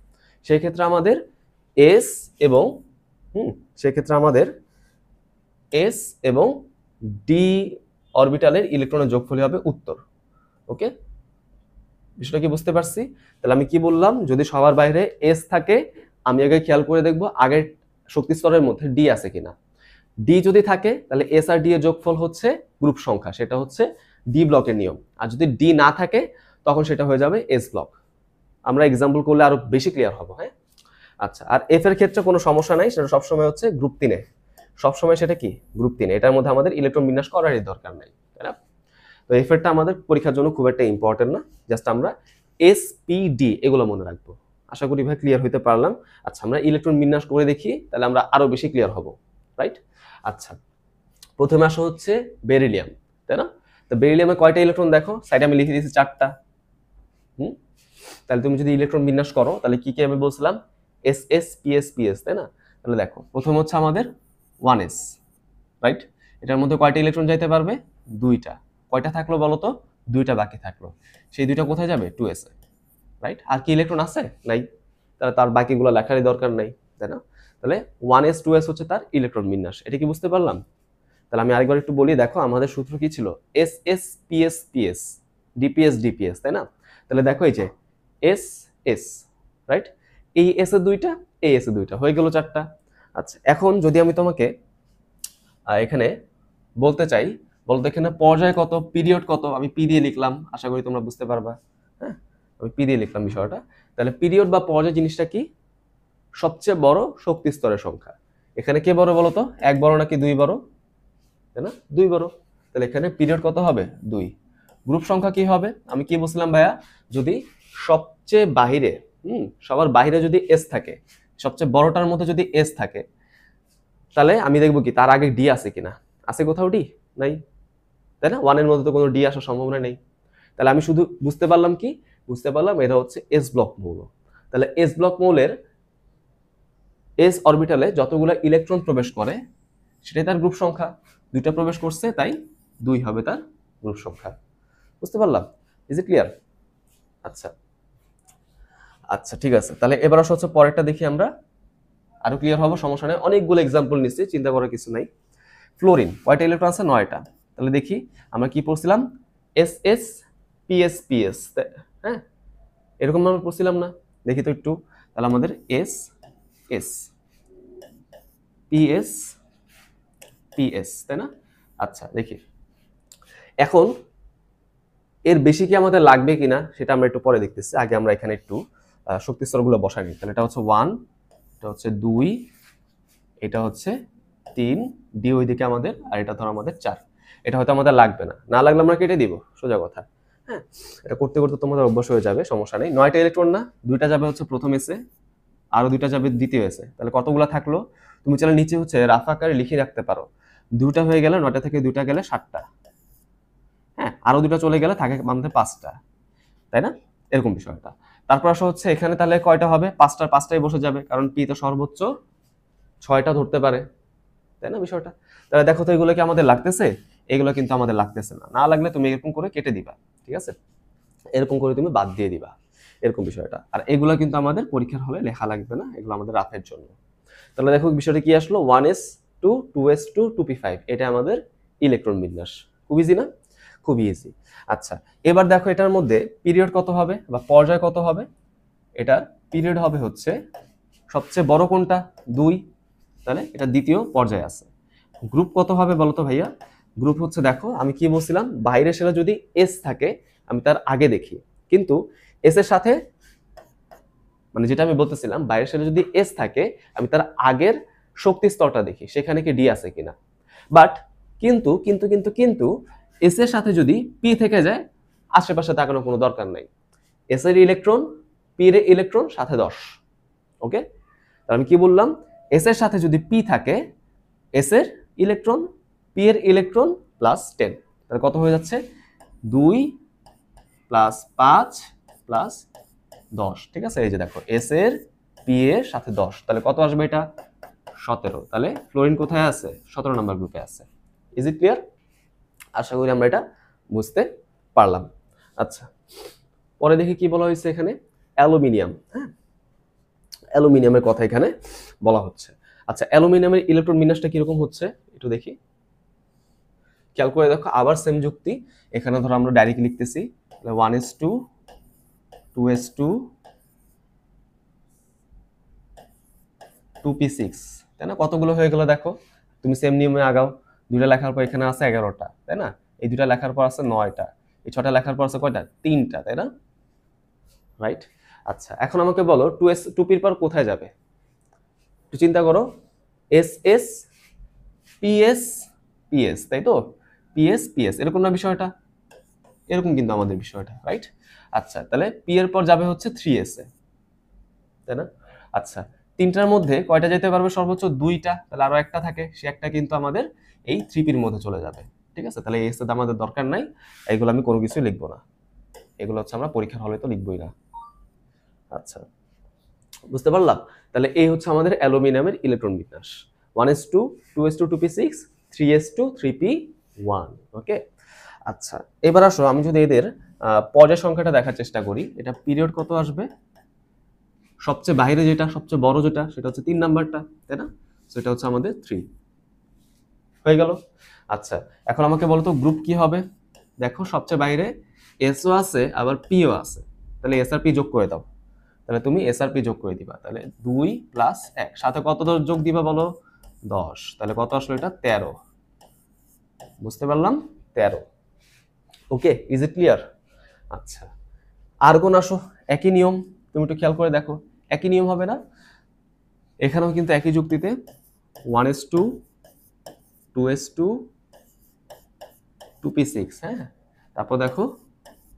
সেই ক্ষেত্রে আমাদের এস এবং ডি অরবিটালের ইলেকট্রনের যোগফলই হবে উত্তর। ওকে, বিষয়টা কি বুঝতে পারছি? তাহলে আমি কি বললাম? যদি সবার বাইরে এস থাকে, আমি আগে খেয়াল করে দেখব আগের শক্তি স্তরের মধ্যে ডি আছে কিনা। ডি যদি থাকে তাহলে এস আর ডি এর যোগফল হচ্ছে গ্রুপ সংখ্যা, সেটা হচ্ছে ডি ব্লকের নিয়ম। আর যদি ডি না থাকে তখন সেটা হয়ে যাবে এস ব্লক। আমরা এক্সাম্পল করলে আরো বেশি ক্লিয়ার হবো। হ্যাঁ, আচ্ছা। আর এফ এর ক্ষেত্রে কোনো সমস্যা নাই, সেটা সবসময় হচ্ছে গ্রুপ 3-এ, সবসময় সেটা কি গ্রুপ 3। এটার মধ্যে আমাদের ইলেকট্রন বিন্যাস করারই দরকার নাই, তাই না? তো এফ এরটা আমাদের পরীক্ষার জন্য খুব একটা ইম্পর্টেন্ট না, জাস্ট আমরা এস পি ডি এগুলো মনে রাখবো। আশা করি ভাই ক্লিয়ার হইতে পারলাম। আচ্ছা, আমরা ইলেকট্রন বিন্যাস করে দেখি, তাহলে আমরা আরো বেশি ক্লিয়ার হব, রাইট? আচ্ছা, প্রথমে আসা হচ্ছে বেরিলিয়াম, তাই না? তো বেরিলিয়ামে কয়টা ইলেকট্রন দেখো, সাইডে আমি লিখে দিয়েছি 4টা। তাহলে তুমি যদি ইলেকট্রন বিন্যাস করো তাহলে কি কি আমি বলছিলাম? S S P S P S, তাই না? তাহলে দেখো, প্রথম হচ্ছে আমাদের 1s, রাইট? এটার মধ্যে কয়টা ইলেকট্রন যাইতে পারবে? 2টা। কয়টা থাকলো বলো তো? 2টা বাকি থাকলো। সেই 2টা কোথায় যাবে? 2s এ, রাইট? আর কি ইলেকট্রন আছে? নাই। তাহলে তার বাকিগুলো লেখারই দরকার নাই, তাই না? তাহলে 1s 2s হচ্ছে তার ইলেকট্রন বিন্যাস। এটা কি বুঝতে পারলাম? তাহলে আমি আরেকবার একটু বলি, দেখো আমাদের সূত্র কি ছিল? S S P S P S, DPS DPS, তাই না? তাহলে দেখো এই যে এস এস, রাইট? এই এস এর 2টা, এই এস এর 2টা, হয়ে গেল 4টা। আচ্ছা, এখন যদি আমি তোমাকে এখানে বলতে চাই, বলতো এখানে পর্যায় কত, পিরিয়ড কত, আমি পি দিয়ে লিখলাম, আশা করি তোমরা বুঝতে পারবা। হ্যাঁ, আমি পি দিয়ে লিখলাম বিষয়টা। তাহলে পিরিয়ড বা পর্যায় জিনিসটা কি? সবচেয়ে বড় শক্তি স্তরের সংখ্যা। এখানে কে বড় বলো তো? 1 বড় নাকি 2 বড়? তাই না? 2 বড়। তাহলে এখানে পিরিয়ড কত হবে? 2। গ্রুপ সংখ্যা কি হবে? আমি কি বলছিলাম ভাইয়া? যদি সবচেয়ে বাহিরে, সবার বাহিরে যদি এস থাকে, সবচেয়ে বড়টার মধ্যে যদি এস থাকে, তাহলে আমি দেখবো কি তার আগে ডি আছে কিনা, আছে কোথাও ডি? নাই, তাই না? 1 এর মধ্যে তো কোনো ডি আসার সম্ভাবনা নেই। তাহলে আমি শুধু বুঝতে পারলাম কি, বুঝতে পারলাম এটা হচ্ছে এস ব্লক মৌল। তাহলে এস ব্লক মৌলের এস অরবিটালে যতগুলো ইলেকট্রন প্রবেশ করে সেটাই তার গ্রুপ সংখ্যা। 2টা প্রবেশ করছে, তাই 2 হবে তার গ্রুপ সংখ্যা। বুঝতে পারলাম? Is it clear? আচ্ছা আচ্ছা, ঠিক আছে। তাহলে এবার আসা হচ্ছে পরেরটা দেখি আমরা, আরো ক্লিয়ার হবো, সমস্যা নেই। অনেকগুলো এক্সাম্পল নিচ্ছি, চিন্তা করার কিছু নাই। ফ্লোরিন কয়টা ইলেকট্রন আছে? 9টা। তাহলে দেখি আমরা কি পড়ছিলাম, S S P S P S, হ্যাঁ এরকম আমরা পড়ছিলাম না? দেখি তো একটু। তাহলে আমাদের S S P S P S, তাই না? আচ্ছা দেখি এখন এর বেশি কি আমাদের লাগবে কিনা সেটা আমরা একটু পরে দেখতেছি। আগে আমরা এখানে একটু শক্তি স্তরগুলো বসাই নিই। তাহলে এটা হচ্ছে 1, এটা হচ্ছে 2, এটা হচ্ছে 3, ডি ওইদিকে আমাদের, আর এটা ধর আমাদের 4। এটা হয়তো আমাদের লাগবে না, না লাগলে আমরা কেটে দিব, সোজা কথা। হ্যাঁ, এটা করতে করতে তোমাদের অভ্যাস হয়ে যাবে, সমস্যা নেই। 9টা ইলেকট্রন না, 2টা যাবে হচ্ছে প্রথম এসে, আরো 2টা যাবে দ্বিতীয় এসে। তাহলে কতগুলো থাকলো? তুমি চাইলে নিচে হচ্ছে রাফ আকারে লিখে রাখতে পারো। 2টা হয়ে গেলে, 9টা থেকে 2টা গেলে 7টা। হ্যাঁ, আরো 2টা চলে গেলে থাকে আমাদের 5টা, তাই না? এরকম বিষয়টা। তারপর আসা হচ্ছে এখানে তাহলে কয়টা হবে? 5টার 5টাই বসে যাবে, কারণ পি তো সর্বোচ্চ 6টা ধরতে পারে, তাই না বিষয়টা? তাহলে দেখো তো এগুলো কি আমাদের লাগতেছে? এগুলো কিন্তু আমাদের লাগতেছে না। না লাগলে তুমি এরকম করে কেটে দিবা, ঠিক আছে? এরকম করে তুমি বাদ দিয়ে দিবা, এরকম বিষয়টা। আর এগুলো কিন্তু আমাদের পরীক্ষার হলে লেখা লাগবে না, এগুলো আমাদের রাফের জন্য। তাহলে দেখো বিষয়টা কি আসলো, 1s2 2s2 2p5, এটা আমাদের ইলেকট্রন বিন্যাস। খুব ইজি না? খুব ইজি। আচ্ছা, এবার দেখো এটার মধ্যে পিরিয়ড কত হবে বা পর্যায় কত হবে? এটার পিরিয়ড হবে হচ্ছে সবচেয়ে বড় কোনটা? 2, তাহলে এটা দ্বিতীয় পর্যায়ে আছে। গ্রুপ কত হবে বলো তো ভাইয়া? গ্রুপ হচ্ছে, দেখো আমি কি বলছিলাম, বাইরের সেটা যদি এস থাকে আমি তার আগে দেখি, কিন্তু এস এর সাথে, মানে যেটা আমি বলতেছিলাম, বাইরের সেটা যদি এস থাকে আমি তার আগের শক্তি স্তরটা দেখি, সেখানে কি ডি আছে কিনা। বাট কিন্তু কিন্তু কিন্তু কিন্তু এস এর সাথে যদি পি থেকে যায়, আশেপাশে তাকানোর কোনো দরকার নাই। এস এর ইলেকট্রন, পি এর ইলেকট্রন সাথে 10। ওকে, তাহলে আমি কি বললাম, এস এর সাথে যদি পি থাকে, এস এর ইলেকট্রন, পি এর ইলেকট্রন প্লাস 10, তাহলে কত হয়ে যাচ্ছে? 2 প্লাস 5 প্লাস 10, ঠিক আছে? এই যে দেখো এস এর পি এর সাথে 10, তাহলে কত আসবে? এটা 17। তাহলে ফ্লোরিন কোথায় আছে? 17 নম্বর গ্রুপে আছে। Is it clear? আশা করি আমরা এটা বুঝতে পারলাম। আচ্ছা, পরে দেখি কি বলা হয়েছে এখানে, অ্যালুমিনিয়াম। হ্যাঁ, অ্যালুমিনিয়ামের কথা এখানে বলা হচ্ছে। আচ্ছা, অ্যালুমিনিয়ামের ইলেকট্রন বিন্যাসটা কিরকম হচ্ছে একটু দেখি, খেয়াল করে দেখো। আবার সেম যুক্তি, এখানে ধরো আমরা ডাইরেক্ট লিখতেছি 1s2 2s2 2p6, তাই না? কতগুলো হয়ে গেল দেখো, তুমি সেম নিয়মে আগাও। 2টা লেখার পর এখানে আছে 11টা, তাই না? এই 2টা লেখার পর আছে 9টা, এই 6টা লেখার পর আছে কয়টা? 3টা, তাই না? রাইট। আচ্ছা, এখন আমাকে বলো 2p পর কোথায় যাবে? একটু চিন্তা করো, এস এস পিএস পিএস, তাই তো? পিএস পিএস, এরকম না বিষয়টা? এরকম কিন্তু আমাদের বিষয়টা, রাইট? আচ্ছা, তাহলে পি এর পর যাবে হচ্ছে 3s এ, তাই না? আচ্ছা, 3টার মধ্যে কয়টা যেতে পারবে? সর্বোচ্চ 2টা, তাহলে আরো একটা থাকে, সে একটা কিন্তু আমাদের এই 3p-র মধ্যে চলে যাবে, ঠিক আছে? তাহলে এস এর আমাদের দরকার নাই, এইগুলো আমি কোনো কিছুই লিখবো না, এগুলো হচ্ছে আমরা পরীক্ষার হলে তো লিখবই না। আচ্ছা, বুঝতে পারলাম? তাহলে এই হচ্ছে আমাদের অ্যালুমিনিয়ামের ইলেকট্রন বিন্যাস, 1s2 2s2 2p6 3s2 3p1। ওকে, আচ্ছা এবার আসো আমি যদি এদের পর্যায় সংখ্যাটা দেখার চেষ্টা করি, এটা পিরিয়ড কত আসবে? সবচেয়ে বাইরে যেটা, সবচেয়ে বড় যেটা, সেটা হচ্ছে 3 নাম্বারটা, তাই না? সেটা হচ্ছে আমাদের 3 হয়ে গেল। আচ্ছা, এখন আমাকে বলো তো গ্রুপ কি হবে? দেখো সবচেয়ে বাইরে এসও আছে আবার পিও আছে, তাহলে এস আর পি যোগ করে দাও। তাহলে তুমি এস আর পি যোগ করে দিবা, তাহলে 2 প্লাস 1, সাথে কত যোগ দিবা বলো? 10, তাহলে কত আসলো? এটা 13। বুঝতে পারলাম? 13। ওকে, ইজ ইট ক্লিয়ার? আচ্ছা, আর কোন আসো, একই নিয়ম, তুমি একটু খেয়াল করে দেখো, একই নিয়ম হবে না? এখানেও কিন্তু একই যুক্তিতে 1s2 2s2 2p6, হ্যাঁ, তারপর দেখো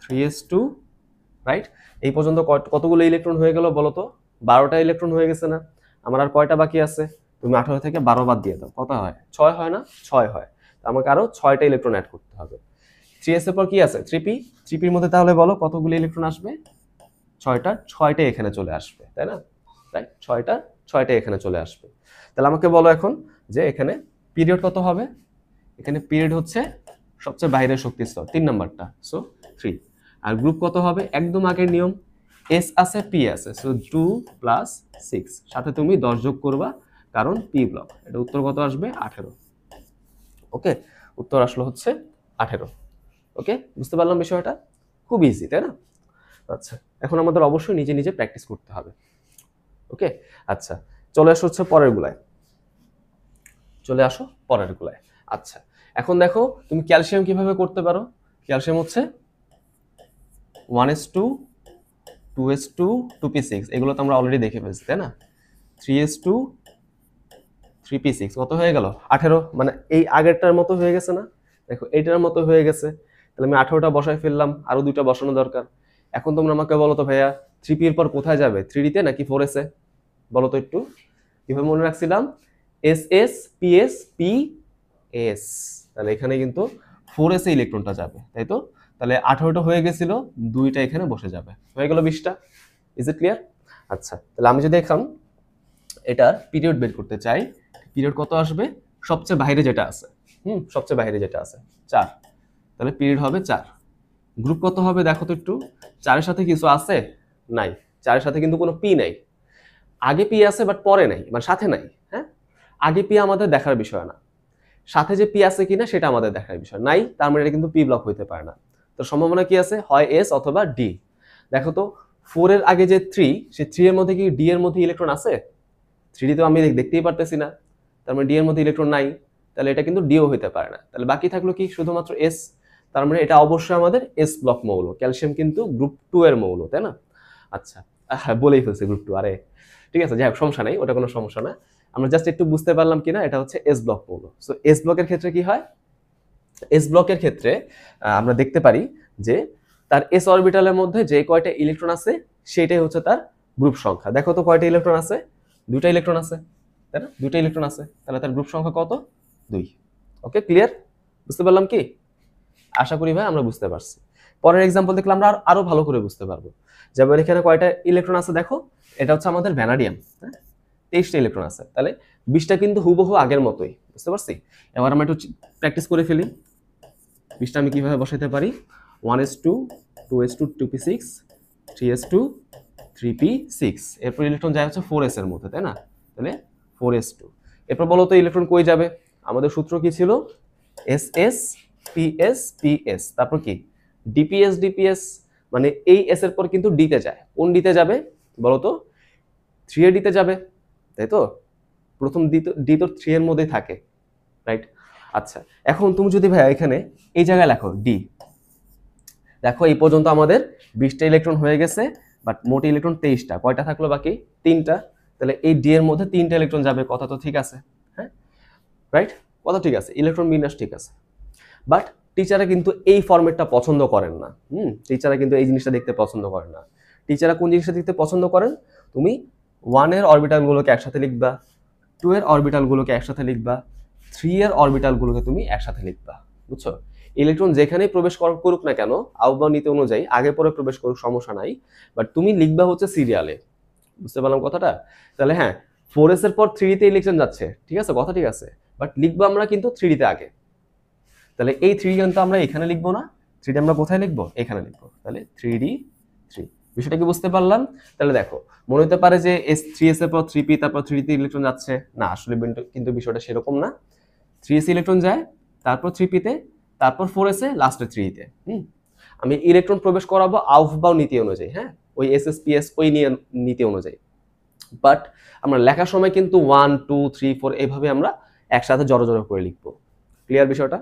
3s2, রাইট? এই পর্যন্ত কতগুলো ইলেকট্রন হয়ে গেল বলো তো? 12টা ইলেকট্রন হয়ে গেছে না? আমার আর কয়টা বাকি আছে? তুমি 18 থেকে 12 বাদ দিয়ে দাও, কত হয়? 6 হয় না? 6 হয়। আমাকে আরো 6টা ইলেকট্রন অ্যাড করতে হবে। 3s এর পর কি আছে? 3p। 3p এর মধ্যে তাহলে বলো কতগুলো ইলেকট্রন আসবে? 6টা এখানে চলে আসবে, তাই না? রাইট, 6টা এখানে চলে আসবে। তাহলে আমাকে বলো এখন যে এখানে পিরিয়ড কত হবে? এখানে পিরিয়ড হচ্ছে সবচেয়ে বাইরের শক্তি স্তর 3 নাম্বারটা, সো 3। আর গ্রুপ কত হবে? একদম আগের নিয়ম, এস আছে পি আছে, সো 2 + 6, সাথে তুমি 10 যোগ করবা কারণ পি ব্লক। এটা উত্তর কত আসবে? 18। ওকে, উত্তর আসলো হচ্ছে 18। ওকে, বুঝতে পারলাম বিষয়টা? খুব ইজি, তাই না? আচ্ছা, এখন আমাদের অবশ্যই নিজে নিজে প্র্যাকটিস করতে হবে। ওকে, আচ্ছা, চলে আসো হচ্ছে পরের গুলায়। আচ্ছা, এখন দেখো তুমি ক্যালসিয়াম কিভাবে করতে পারো। ক্যালসিয়াম হচ্ছে 1s2 2s2 2p6, এগুলো তো আমরা অলরেডি দেখে ফেলছি, তাই না? 3s2 3p6 কত হয়ে গেল? 18। মানে এই আগেরটার মতো হয়ে গেছে না? দেখো এইটার মতো হয়ে গেছে। তাহলে আমি 18টা বসাই ফেললাম, আরো 2টা বসানো দরকার। এখন তোমরা আমাকে বলো তো ভাইয়া 3p এর পর কোথায় যাবে? 3d তে নাকি 4s এ? বলো তো একটু। কিভাবে মনে রাখছিলাম? ss ps ps, তাহলে এখানে কিন্তু 4s এ ইলেকট্রনটা যাবে, তাই তো? তাহলে 18টা হয়ে গেছিল, 2টা এখানে বসে যাবে, হয়ে গেল 20টা। Is it clear? আচ্ছা, তাহলে আমি যদি এখন এটার পিরিয়ড বের করতে চাই, পিরিয়ড কত আসবে? সবচেয়ে বাইরে যেটা আছে, সবচেয়ে বাইরে যেটা আছে 4, তাহলে পিরিয়ড হবে 4। গ্রুপ কত হবে দেখো তো একটু। 4 এর সাথে কিছু আছে? নাই। 4 এর সাথে কিন্তু কোনো পি নাই। আগে পি আছে বাট পরে নাই, মানে সাথে নাই। হ্যাঁ, আগে পি আমাদের দেখার বিষয় না, সাথে যে পি আছে কিনা সেটা আমাদের দেখার বিষয়। নাই, তার মানে এটা কিন্তু পি ব্লক হইতে পারে না। তো সম্ভাবনা কি আছে? হয় এস অথবা ডি। দেখো তো 4 এর আগে যে 3, সেই 3 এর মধ্যে কি ডি এর মধ্যে ইলেকট্রন আছে? 3d তো আমি দেখতেই পারতেছি না, তার মানে ডি এর মধ্যে ইলেকট্রন নাই, তাহলে এটা কিন্তু ডিও হইতে পারে না। তাহলে বাকি থাকলো কি? শুধুমাত্র এস। তার মানে এটা অবশ্যই আমাদের এস ব্লক মৌল। ক্যালসিয়াম কিন্তু গ্রুপ 2 এর মৌল, তাই না? আচ্ছা, বলেই ফেলছে গ্রুপ 2, আরে ঠিক আছে, যাই হোক, সমস্যা নাই, ওটা কোনো সমস্যা না। আমরা জাস্ট একটু বুঝতে পারলাম কিনা এটা হচ্ছে এস ব্লক মৌল। সো এস ব্লকের ক্ষেত্রে কি হয়? এস ব্লকের ক্ষেত্রে আমরা দেখতে পারি যে তার এস অরবিটালের মধ্যে যে কয়টা ইলেকট্রন আছে সেটাই হচ্ছে তার গ্রুপ সংখ্যা। দেখো তো কয়টা ইলেকট্রন আছে? 2টা ইলেকট্রন আছে, তাই না? 2টা ইলেকট্রন আছে, তাহলে তার গ্রুপ সংখ্যা কত? 2। ওকে, ক্লিয়ার? বুঝতে পারলাম কি? আশা করি ভাই আমরা বুঝতে পারছি। পরের এক্সাম্পল দেখলে আমরা আরো ভালো করে বুঝতে পারবো। যেমন এখানে কয়টা ইলেকট্রন আছে দেখো, এটা হচ্ছে আমাদের ভ্যানাডিয়াম, হ্যাঁ, 23টা ইলেকট্রন আছে, তাহলে 20টা কিন্তু হুবহু আগের মতোই। বুঝতে পারছি? এবার আমরা একটু প্র্যাকটিস করে ফেলি। 20টা আমি কিভাবে বসাইতে পারি? 1s2 2s2 2p6 3s2 3p6, এরপর ইলেকট্রন যায় হচ্ছে 4s এর মধ্যে, তাই না? তাহলে 4s2। এরপর বলো তো ইলেকট্রন কই যাবে? আমাদের সূত্র কি ছিল? ss ps ps, তারপর কি? dps dps, মানে এই s এর পর কিন্তু d তে যায়। কোন d তে যাবে বলো তো? 3 এর d তে যাবে, তাই তো? প্রথম d তো 3 এর মধ্যেই থাকে, রাইট? আচ্ছা, এখন তুমি যদি ভাই এখানে এই জায়গায় লেখো ডি, দেখো এই পর্যন্ত আমাদের 20টা ইলেকট্রন হয়ে গেছে, বাট মোট ইলেকট্রন 23টা। কয়টা থাকলো বাকি? 3টা। তাহলে এই ডি এর মধ্যে 3টা ইলেকট্রন যাবে, কথা তো ঠিক আছে, হ্যাঁ, রাইট? কথা ঠিক আছে, ইলেকট্রন বিন্যাস ঠিক আছে। বাট টিচাররা কিন্তু এই ফরম্যাটটা পছন্দ করেন না। টিচাররা কিন্তু এই জিনিসটা দেখতে পছন্দ করেন না। টিচাররা কোন জিনিসটা দেখতে পছন্দ করেন? তুমি 1 এর অরবিটালগুলোকে একসাথে লিখবা, 2 এর অরবিটালগুলোকে একসাথে লিখবা, 3 এর অরবিটালগুলোকে তুমি একসাথে লিখবা। বুঝছো? ইলেকট্রন যেখানেই প্রবেশ করুক না কেন, আহ্বান নীতি অনুযায়ী আগে পরে প্রবেশ করুক, সমস্যা নাই, বাট তুমি লিখবা হচ্ছে সিরিয়ালে। বুঝতে পারলাম কথাটা? তাহলে হ্যাঁ, 4s এর পর 3d তে ইলেকট্রন যাচ্ছে, ঠিক আছে, কথা ঠিক আছে, বাট লিখবো আমরা কিন্তু 3d তে আগে। তাহলে এই 3d কিন্তু আমরা এখানে লিখবো না, 3d আমরা কোথায় লিখবো? এখানে লিখবো। তাহলে 3d 3, বিষয়টা কি বুঝতে পারলাম? তাহলে দেখো, মনে হতে পারে যে S3s এর পর 3p তারপর 3d তে ইলেকট্রন যাচ্ছে, না আসলে কিন্তু বিষয়টা সেরকম না। 3s ইলেকট্রন যায়, তারপর 3p তে, তারপর 4s এ, লাস্টে 3d তে। আমি ইলেকট্রন প্রবেশ করাবো আউফবাউ নীতি অনুযায়ী, হ্যাঁ, ওই SSPS ওই নীতি অনুযায়ী। বাট আমরা লেখার সময় কিন্তু 1 2 3 4 এইভাবে আমরা একসাথে জড়ো জড়ো করে লিখবো। ক্লিয়ার বিষয়টা?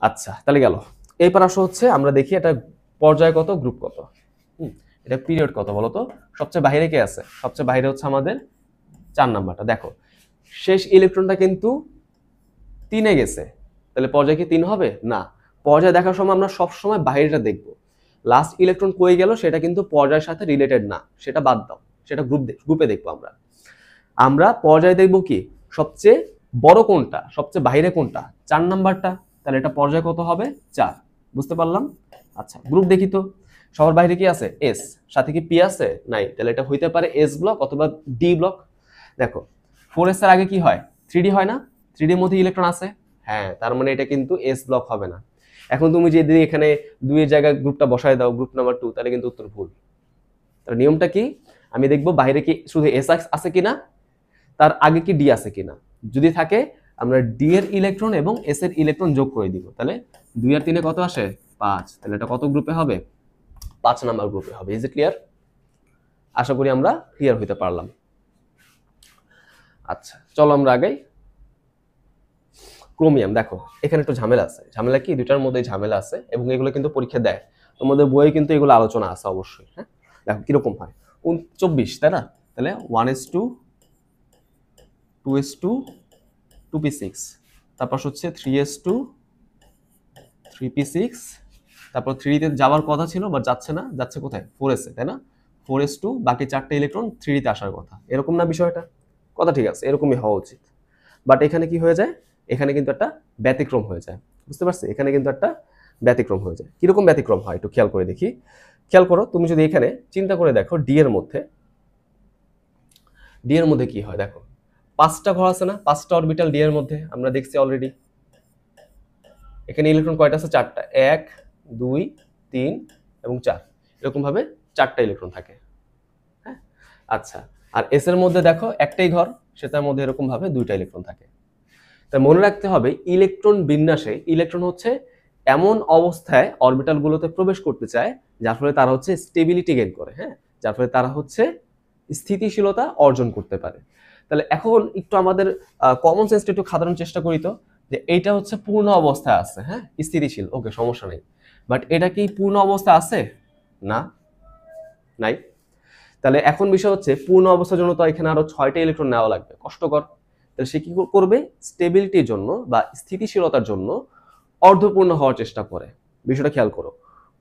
আচ্ছা, তাহলে গেল। এরপর আসো হচ্ছে আমরা দেখি এটা পর্যায় কত, গ্রুপ কত, এটা পিরিয়ড কত বলো তো? সবচেয়ে বাইরে কে আছে? সবচেয়ে বাইরে হচ্ছে আমাদের 4 নাম্বারটা। দেখো শেষ ইলেকট্রনটা কিন্তু 3 এ গেছে, তাহলে পর্যায় কি 3 হবে? না, পর্যায় দেখার সময় আমরা সব সময় বাইরেটা দেখব। লাস্ট ইলেকট্রন কই গেল সেটা কিন্তু পর্যায়ের সাথে রিলেটেড না, সেটা বাদ দাও, সেটা গ্রুপে দেখবো আমরা। আমরা পর্যায়ে দেখব কি সবচেয়ে বড় কোনটা, সবচেয়ে বাইরে কোনটা, 4 নাম্বারটা। তাহলে এটা পর্যায় কত হবে? 4। বুঝতে পারলাম? আচ্ছা, গ্রুপ দেখি তো। সবার বাইরে কি আছে? এস। সাথে কি পি আছে? নাই। তাহলে এটা হইতে পারে এস ব্লক অথবা ডি ব্লক। দেখো 4s এর আগে কি হয়? 3d হয় না? 3d এর মধ্যে ইলেকট্রন আছে। হ্যাঁ, তার মানে এটা কিন্তু এস ব্লক হবে না। এখন তুমি যদি এখানে 2 এর জায়গায় গ্রুপটা বসায় দাও, গ্রুপ নাম্বার 2, তাহলে কিন্তু উত্তর ভুল। তাহলে নিয়মটা কি? আমি দেখব বাইরে কি শুধু এস আছে কিনা, তার আগে কি ডি আছে কিনা। যদি থাকে আমরা ডি এর ইলেকট্রন এবং এস এর ইলেকট্রন যোগ করে দিব। তাহলে 2 আর 3 এ কত আসে? 5। তাহলে এটা কত গ্রুপে হবে? 5 নাম্বার গ্রুপে হবে। Is it clear? আশা করি আমরা ক্লিয়ার হইতে পারলাম। আচ্ছা, চলো আমরা আগাই। ক্রোমিয়াম দেখো এখানে একটু ঝামেলা আছে। ঝামেলা কি? দুটার মধ্যে ঝামেলা আছে এবং এগুলো কিন্তু পরীক্ষা দেয়। তোমাদের বইয়ে কিন্তু এগুলো আলোচনা আছে অবশ্যই। হ্যাঁ, দেখো কিরকম হয়। 24, তাই না? তাহলে 1s2 2s2 2p6, তারপর হচ্ছে 3s2 3p6, তারপর 3 তে যাওয়ার কথা ছিল বাট যাচ্ছে না, যাচ্ছে কোথায়? 4s এ, তাই না? 4s2 বাকি 4টা ইলেকট্রন 3 তে আসার কথা। এরকম না বিষয়টা? কথা ঠিক আছে, এরকমই হওয়া উচিত। বাট এখানে কি হয়ে যায়? এখানে কিন্তু একটা ব্যতিক্রম হয়ে যায়। বুঝতে পারছি? এখানে কিন্তু একটা ব্যতিক্রম হয়ে যায়। কিরকম ব্যতিক্রম হয় একটু খেয়াল করে দেখি। খেয়াল করো, তুমি যদি এখানে চিন্তা করে দেখো ডি এর মধ্যে কি হয় দেখো। 5টা ঘর আছে না? 5টা অরবিটাল ডি এর মধ্যে আমরা দেখছি অলরেডি। এখানে ইলেকট্রন কয়টা আছে? 4টা। 1 2 3 এবং 4, এরকম ভাবে 4টা ইলেকট্রন থাকে। হ্যাঁ, আচ্ছা। আর এস এর মধ্যে দেখো একটাই ঘর, সেটার মধ্যে এরকম ভাবে 2টা ইলেকট্রন থাকে। তাই মনে রাখতে হবে ইলেকট্রন বিন্যাসে ইলেকট্রন হচ্ছে এমন অবস্থায় অরবিটালগুলোতে প্রবেশ করতে চায় যার ফলে তারা হচ্ছে স্টেবিলিটি গেইন করে। হ্যাঁ, যার ফলে তারা হচ্ছে স্থিতিশীলতা অর্জন করতে পারে। তাহলে এখন একটু আমাদের কমন সেন্সটা একটু খাটানোর চেষ্টা করি তো, যে এইটা হচ্ছে পূর্ণ অবস্থায় আছে। হ্যাঁ, স্থিতিশীল, ওকে, সমস্যা নেই। বাট এটা কি পূর্ণ অবস্থা আছে? না, নাই। তাহলে এখন বিষয় হচ্ছে পূর্ণ অবস্থার জন্য তো এখানে আরো 6টা ইলেকট্রন নেওয়া লাগবে, কষ্টকর। তাহলে সে কি করবে? স্টেবিলিটির জন্য বা স্থিতিশীলতার জন্য অর্ধপূর্ণ হওয়ার চেষ্টা করে। বিষয়টা খেয়াল করো,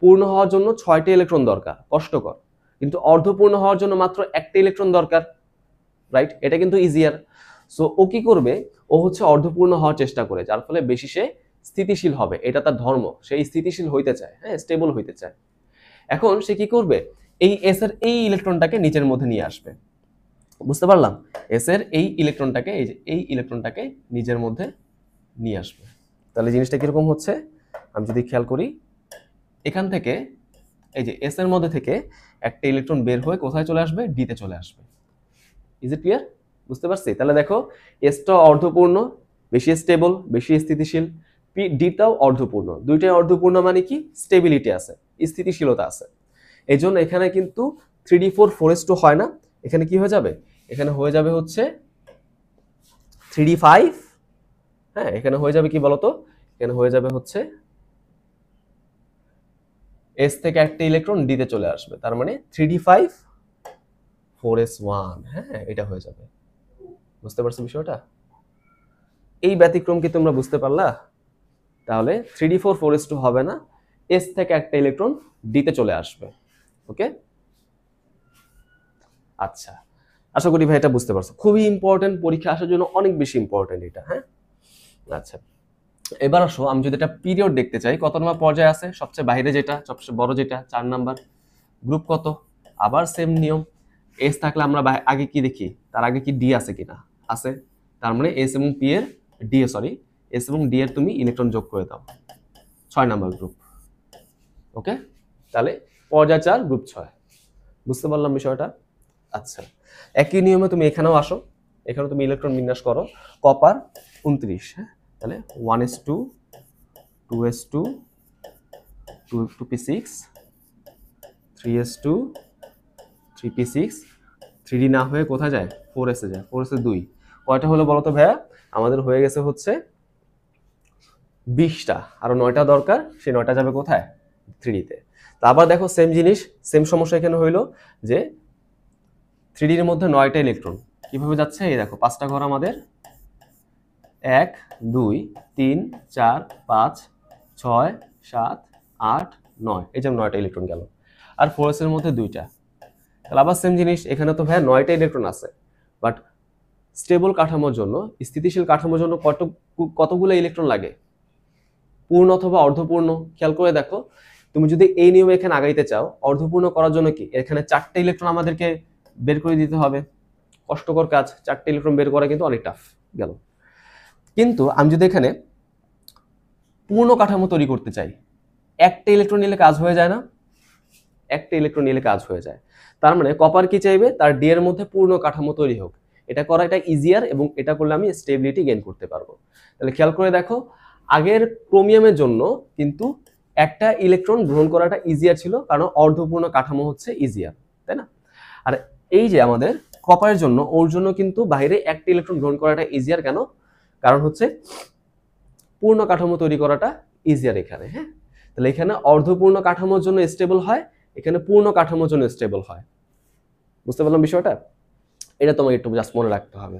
পূর্ণ হওয়ার জন্য 6টা ইলেকট্রন দরকার, কষ্টকর। কিন্তু অর্ধপূর্ণ হওয়ার জন্য মাত্র একটা ইলেকট্রন দরকার, রাইট? এটা কিন্তু ইজিয়ার। সো ও কি করবে? ও হচ্ছে অর্ধপূর্ণ হওয়ার চেষ্টা করে, যার ফলে বেশি সে স্থিতিশীল হবে। এটা তার ধর্ম, সেই স্থিতিশীল হইতে চায়, হ্যাঁ, স্টেবল হইতে চায়। এখন সে কি করবে? এই এস এর এই ইলেকট্রনটাকে নিচের মধ্যে নিয়ে আসবে। বুঝতে পারলাম? এস এর এই ইলেকট্রনটাকে, এই যে এই ইলেকট্রনটাকে নিজের মধ্যে নিয়ে আসবে। তাহলে জিনিসটা কিরকম হচ্ছে আমি যদি খেয়াল করি, এখান থেকে এই যে এস এর মধ্যে থেকে একটা ইলেকট্রন বের হয়ে কোথায় চলে আসবে? ডি তে চলে আসবে। Is it clear? বুঝতে পারছি? তাহলে দেখো এসটা অর্ধপূর্ণ, বেশি স্টেবল, বেশি স্থিতিশীল। ডিটাও অর্ধপূর্ণ, দুইটাই অর্ধপূর্ণ মানে কি? স্টেবিলিটি আছে, স্থিতিশীলতা আছে। এই জন্য এখানে কিন্তু 3d4 4s2 হয় না। এখানে কি হয়ে যাবে? এখানে হয়ে যাবে হচ্ছে 3d5। হ্যাঁ, এখানে হয়ে যাবে কি বলতো? এখানে হয়ে যাবে হচ্ছে এস থেকে একটা ইলেকট্রন ডি তে চলে আসবে, তার মানে 3d5 4s1। হ্যাঁ, এটা হয়ে যাবে। বুঝতে পারছো বিষয়টা? এই ব্যতিক্রম কি তোমরা বুঝতে পারলা? তাহলে 3d4 4s2 হবে না, এস থেকে একটা ইলেকট্রন ডি তে চলে আসবে। ওকে, আচ্ছা, আশা করি ভাই এটা বুঝতে পারছো। খুবই ইম্পর্টেন্ট, পরীক্ষা আসার জন্য অনেক বেশি ইম্পর্টেন্ট এটা। হ্যাঁ, আচ্ছা, এবার আসো আমি যদি এটা পিরিয়ড দেখতে চাই, কত নম্বর পর্যায়ে আছে? সবচেয়ে বাইরে যেটা, সবচেয়ে বড় যেটা, 4 নাম্বার। গ্রুপ কত? আবার সেম নিয়ম। এস থাকলে আমরা আগে কি দেখি? তার আগে কি ডি আছে কিনা? আছে। তার মানে এস এবং পি এর এস এবং ডি এর তুমি ইলেকট্রন যোগ করে দাও। 6 নাম্বার গ্রুপ। ওকে, তাহলে পর্যায় 4 গ্রুপ 6। বুঝতে পারলাম বিষয়টা? আচ্ছা, একই নিয়মে তুমি এখানেও আসো। এখানে তুমি ইলেকট্রন বিন্যাস করো। কপার 29। হ্যাঁ, তাহলে 1s2 2s2 2p6 3s2 3p6, 3d না হয়ে কোথায় যায়? 4s এ যায়। 4s এ 2 কয়টা হলো বলো তো ভাইয়া? আমাদের হয়ে গেছে হচ্ছে 20টা। আরো 9টা দরকার, সেই 9টা যাবে কোথায়? 3d তে। তা আবার দেখো সেম জিনিস, সেম সমস্যা এখানে হইলো যে 3d এর মধ্যে 9টা ইলেকট্রন কিভাবে যাচ্ছে? এই দেখো 5টা ঘর আমাদের, 1 2 3 4 5 6 7 8 9, এই যে 9টা ইলেকট্রন গেল। আর 4s এর মধ্যে 2টা। তাহলে আবার সেম জিনিস, এখানে তো ভাইয়া 9টা ইলেকট্রন আছে, বাট স্টেবল কাঠামোর জন্য, স্থিতিশীল কাঠামোর জন্য কতগুলো ইলেকট্রন লাগে? পূর্ণ অথবা অর্ধপূর্ণ। খেয়াল করে দেখো, তুমি যদি এই নিয়মে এখানে আগাইতে চাও, অর্ধপূর্ণ করার জন্য কি এখানে 4টে ইলেকট্রন আমাদেরকে বের করে দিতে হবে। কষ্টকর কাজ, 4টে ইলেকট্রন বের করা কিন্তু অনেক টাফ গেল। কিন্তু আমি যদি এখানে পূর্ণ কাঠামো তৈরি করতে চাই, 1টে ইলেকট্রন নিলে কাজ হয়ে যায় না? 1টে ইলেকট্রন নিলে কাজ হয়ে যায়। তার মানে কপার কি চাইবে? তার ডি এর মধ্যে পূর্ণ কাঠামো তৈরি হোক। এটা করা এটা ইজিয়ার, এবং এটা করলে আমি স্টেবিলিটি গেইন করতে পারবো। তাহলে খেয়াল করে দেখো, আগের ক্রোমিয়ামের জন্য কিন্তু একটা ইলেকট্রন গ্রহণ করাটা ইজিয়ার ছিল, কারণ অর্ধপূর্ণ কাঠামো হচ্ছে ইজিয়ার, তাই না? আর এই যে আমাদের কপারের জন্য, ওর জন্য কিন্তু বাইরে 1টা ইলেকট্রন গ্রহণ করাটা ইজিয়ার। কেন? কারণ হচ্ছে পূর্ণ কাঠামো তৈরি করাটা ইজিয়ার এখানে। হ্যাঁ, তাহলে এখানে অর্ধপূর্ণ কাঠামোর জন্য স্টেবল হয়, এখানে পূর্ণ কাঠামোর জন্য স্টেবল হয়। বুঝতে পারলাম বিষয়টা? এটা তোমাকে একটু জাস্ট মনে রাখতে হবে।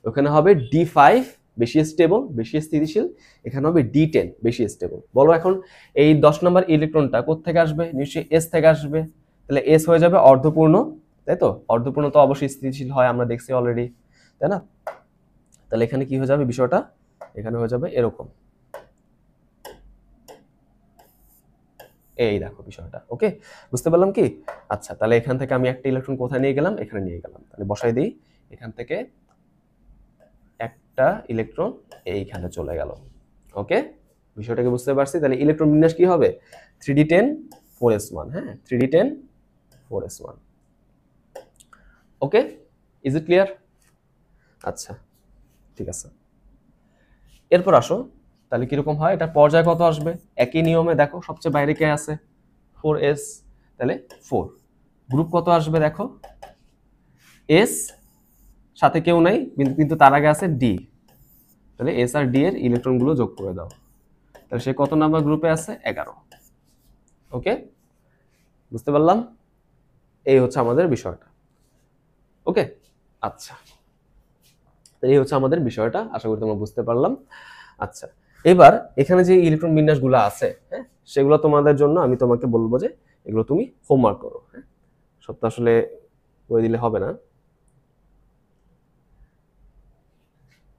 ওখানে হবে D5 বেশি স্টেবল, বেশি স্থিতিশীল, এখানে হবে D10 বেশি স্টেবল। বলো এখন এই 10 নম্বর ইলেকট্রনটা কোত্থেকে আসবে? নিশ্চয়ই S থেকে আসবে। তাহলে S হয়ে যাবে অর্ধপূর্ণ, তাই তো? অর্ধপূর্ণ তো অবশ্যই স্থিতিশীল হয়, আমরা দেখছি অলরেডি, তাই না? তাহলে এখানে কি হয়ে যাবে বিষয়টা? এখানে হয়ে যাবে এরকম। এই দেখো বিষয়টা, ওকে? বুঝতে পারলাম কি? আচ্ছা, তাহলে এখান থেকে আমি একটা ইলেকট্রন কোথায় নিয়ে গেলাম? এখানে নিয়ে গেলাম। তাহলে বসাই দিই, এখান থেকে একটা ইলেকট্রন এইখানে চলে গেল। ওকে, বিষয়টাকে বুঝতে পারছি। তাহলে ইলেকট্রন বিন্যাস কি হবে? 3d10 4s1। হ্যাঁ, 3d10 4s1। Okay, is it clear? আচ্ছা, ঠিক আছে। এরপর আসো, তাহলে কিরকম হয়? এটা পর্যায় কত আসবে? একই নিয়মে দেখো, সবচেয়ে বাইরে কে আছে? 4s, তাহলে 4। গ্রুপ কত আসবে দেখো? s, সাথে কেউ নাই, কিন্তু তার আগে আছে d। তাহলে s আর d এর ইলেকট্রনগুলো যোগ করে দাও। তাহলে সে কত নাম্বার গ্রুপে আছে? 11। ওকে, বুঝতে পারলাম? এই হচ্ছে আমাদের বিষয়টা। ওকে, আচ্ছা, এই হচ্ছে আমাদের বিষয়টা। আশা করি তোমরা বুঝতে পারলাম। আচ্ছা, এবার এখানে যে ইলেকট্রন বিন্যাসগুলো আছে, হ্যাঁ, সেগুলো তোমাদের জন্য আমি তোমাকে বলবো যে এগুলো তুমি হোমওয়ার্ক করো। হ্যাঁ, সব তো আসলে করে দিলে হবে না।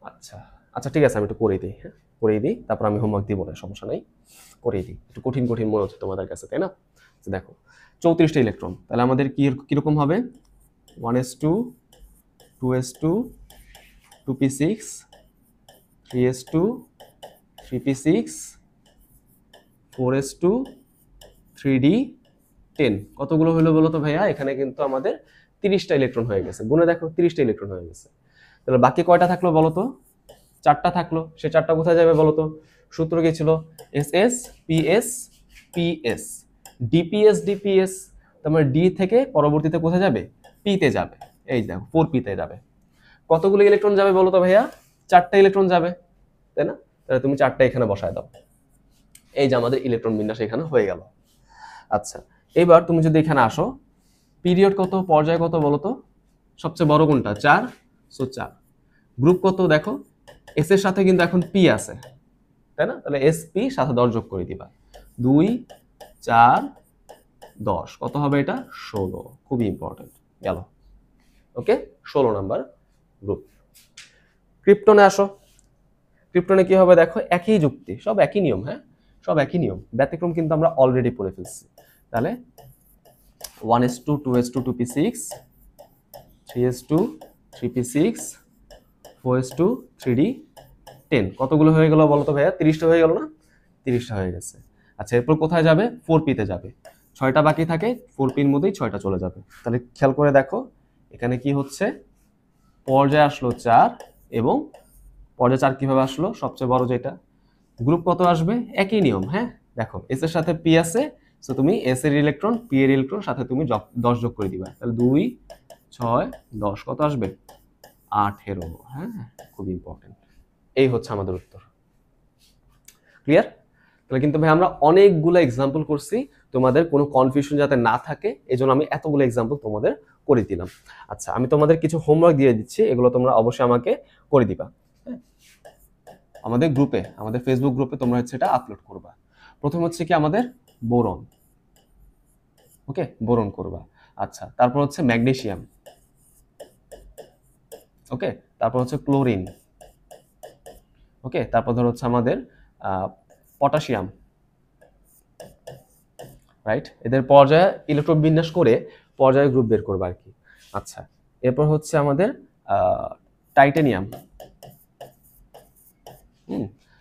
আচ্ছা আচ্ছা, ঠিক আছে, আমি একটু করেই দিই। হ্যাঁ, করেই দিই, তারপর আমি হোমওয়ার্ক দিব না, সমস্যা নাই, করেই দিই। একটু কঠিন কঠিন মনে হচ্ছে তোমাদের কাছে, তাই না? দেখো, 34টা ইলেকট্রন, তাহলে আমাদের কিরকম হবে? 1s2 2s2 2p6 3s2 3p6 4s2 3d10। কতগুলো হলো বলো তো ভাইয়া? এখানে কিন্তু আমাদের 30টা ইলেকট্রন হয়ে গেছে। গুণে দেখো, 30টা ইলেকট্রন হয়ে গেছে। তাহলে বাকি কয়টা থাকলো বলো তো? 4টা থাকলো। সে 4টা কোথায় যাবে বলো তো? সূত্র কি ছিল? SS PS PS DPS DPS। তোমার D থেকে পরবর্তীতে কোথায় যাবে? P তে যাবে। এই দেখো, 4p তে যাবে। কতগুলো ইলেকট্রন যাবে বলো তো ভাইয়া? 4টা ইলেকট্রন যাবে, তাই না? তাহলে তুমি 4টা এখানে বসায় দাও। এই যে আমাদের ইলেকট্রন বিন্যাস এখানে হয়ে গেল। আচ্ছা, এবার তুমি যদি এখানে আসো, পিরিয়ড কত, পর্যায় কত বলো তো? সবচেয়ে বড় কোনটা? 4, সো 4। গ্রুপ কত দেখো? এস এর সাথে কিন্তু এখন পি আছে, তাই না? তাহলে এস পি সাথে 10 যোগ করে দিবা। 2 4 10, কত হবে এটা? 16। খুবই ইম্পর্টেন্ট, গেল। ওকে, 16 নাম্বার গ্রুপ। ক্রিপ্টনে আসো। ক্রিপ্টনে কি হবে দেখো? একই যুক্তি, সব একই নিয়ম। হ্যাঁ, সব একই নিয়ম, ব্যতিক্রম কিন্তু আমরা অলরেডি পড়ে ফেলছি। তাহলে 1s2 2s2 2p6 3s2 3p6 4s2 3d10। কতগুলো হয়ে গেল বলো তো ভাইয়া? 30টা হয়ে গেল না? 30টা হয়ে গেছে। আচ্ছা, এরপর কোথায় যাবে? 4p তে যাবে। 6টা বাকি থাকে, 4p এর মধ্যেই 6টা চলে যাবে। তাহলে খেয়াল করে দেখো, এখানে কি হচ্ছে? পর্যায় আসলো 4, এবং পর্যায় 4 কিভাবে আসলো? সবচেয়ে বড় যেটা গ্রুপ কত আসবে? একই নিয়ম। হ্যাঁ, দেখো এস এর সাথে পি আছে, সো তুমি এস এর ইলেকট্রন পি এর ইলেকট্রন সাথে তুমি 10 যোগ করে দিবা। তাহলে 2 6 10, কত আসবে? 18। হ্যাঁ, খুব ইম্পর্টেন্ট। এই হচ্ছে আমাদের উত্তর। ক্লিয়ার? তাহলে কিন্তু ভাই আমরা অনেকগুলো এক্সাম্পল করছি, তোমাদের কোনো কনফিউশন যাতে না থাকে এজন্য আমি এতগুলো এক্সাম্পল তোমাদের করে দিলাম। আচ্ছা, আমি তোমাদের কিছু হোমওয়ার্ক দিয়ে দিচ্ছি, এগুলো তোমরা অবশ্যই আমাকে করে দিবা। হ্যাঁ, আমাদের গ্রুপে, আমাদের ফেসবুক গ্রুপে তোমরা হচ্ছে এটা আপলোড করবা। প্রথম হচ্ছে কি আমাদের বোরন। ওকে, বোরন করবা। আচ্ছা, তারপর হচ্ছে ম্যাগনেসিয়াম। ওকে, তারপর হচ্ছে ক্লোরিন, ওকে, তারপর ধর হচ্ছে আমাদের পটাশিয়াম, রাইট। এদের পর্যায়ে ইলেকট্রন বিন্যাস করে পর্যায়ে গ্রুপ বের করবো আর কি। আচ্ছা, এরপর হচ্ছে আমাদের টাইটানিয়াম,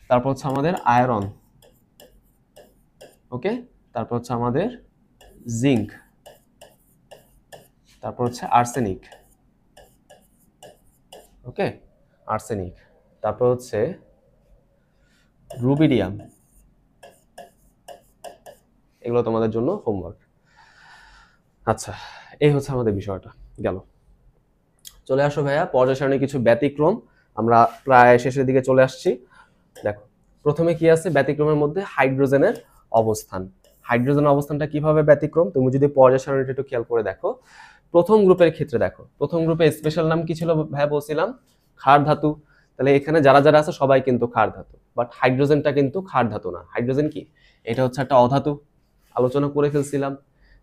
তারপর হচ্ছে আমাদের আয়রন, ওকে, তারপর হচ্ছে আমাদের জিঙ্ক, তারপর হচ্ছে আর্সেনিক, ওকে, আর্সেনিক, তারপর হচ্ছে রুবিডিয়াম। এগুলো তোমাদের জন্য হোমওয়ার্ক। আচ্ছা, এই হচ্ছে আমাদের বিষয়টা গেল। চলে আসো ভাইয়া পর্যায় সারণী কিছু ব্যতিক্রম, আমরা প্রায় শেষের দিকে চলে আসছি। দেখো প্রথমে কি আছে ব্যতিক্রমের মধ্যে হাইড্রোজেনের অবস্থান। হাইড্রোজেনের অবস্থানটা কিভাবে ব্যতিক্রম, তুমি যদি পর্যায় সারণীটা একটু খেয়াল করে দেখো, প্রথম গ্রুপের ক্ষেত্রে দেখো, প্রথম গ্রুপে স্পেশাল নাম কি ছিল ভাইয়া বলছিলাম, ক্ষার ধাতু। তাহলে এখানে যারা যারা আছে সবাই কিন্তু ক্ষার ধাতু, বাট হাইড্রোজেনটা কিন্তু ক্ষার ধাতু না। হাইড্রোজেন কি, এটা হচ্ছে একটা অধাতু, আলোচনা করে ফেলছিলাম।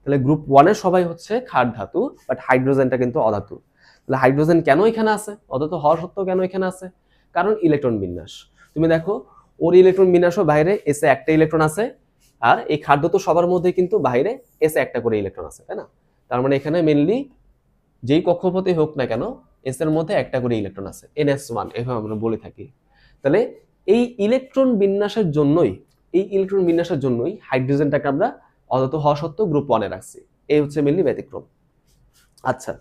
তাহলে গ্রুপ ওয়ানের সবাই হচ্ছে ক্ষার ধাতু, বাট হাইড্রোজেনটা কিন্তু অধাতু। তাহলে হাইড্রোজেন কেন এখানে আছে, অধাতু হওয়া সত্ত্বেও কেন এখানে আছে, কারণ ইলেকট্রন বিন্যাস। তুমি দেখো ওর ইলেকট্রন বিন্যাসও বাইরে এসে একটা ইলেকট্রন আছে, আর এই ক্ষার ধাতু সবার মধ্যে কিন্তু বাইরে এসে একটা করে ইলেকট্রন আছে, তাই না? তার মানে এখানে মেনলি যেই কক্ষপথে হোক না কেন এস এর মধ্যে একটা করে ইলেকট্রন আছে, NS1 এভাবে আমরা বলে থাকি। তাহলে এই ইলেকট্রন বিন্যাসের জন্যই হাইড্রোজেনটাকে আমরা অধাতু হওয়া সত্ত্বেও গ্রুপ ওয়ানে রাখছি। এই হচ্ছে মেনলি ব্যতিক্রম। আচ্ছা,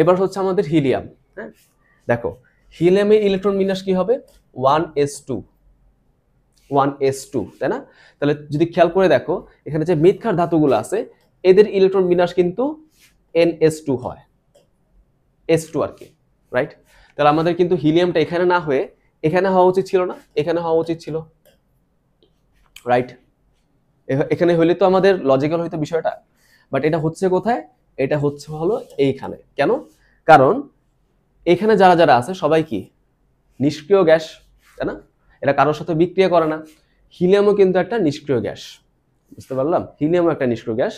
এবার হচ্ছে আমাদের হিলিয়াম। হ্যাঁ, দেখো হিলিয়ামের ইলেকট্রন বিন্যাস কি হবে, 1s2, তাই না? তাহলে যদি খেয়াল করে দেখো এখানে যে মৃৎক্ষার ধাতুগুলো আছে এদের ইলেকট্রন বিন্যাস কিন্তু NS2 হয়, S2 আর কি, রাইট। তাহলে আমাদের কিন্তু হিলিয়ামটা এখানে না হয়ে এখানে হওয়া উচিত ছিল না, এখানে হওয়া উচিত ছিল, রাইট। এখানে হইলে তো আমাদের লজিক্যাল হইতো বিষয়টা, বাট এটা হচ্ছে কোথায়, এটা হচ্ছে হলো এইখানে। কেন, কারণ এখানে যারা যারা আছে সবাই কি নিষ্ক্রিয় গ্যাস, তাই না? এটা কারোর সাথে বিক্রিয়া করে না। হিলিয়ামও কিন্তু একটা নিষ্ক্রিয় গ্যাস, বুঝতে পারলাম, হিলিয়ামও একটা নিষ্ক্রিয় গ্যাস।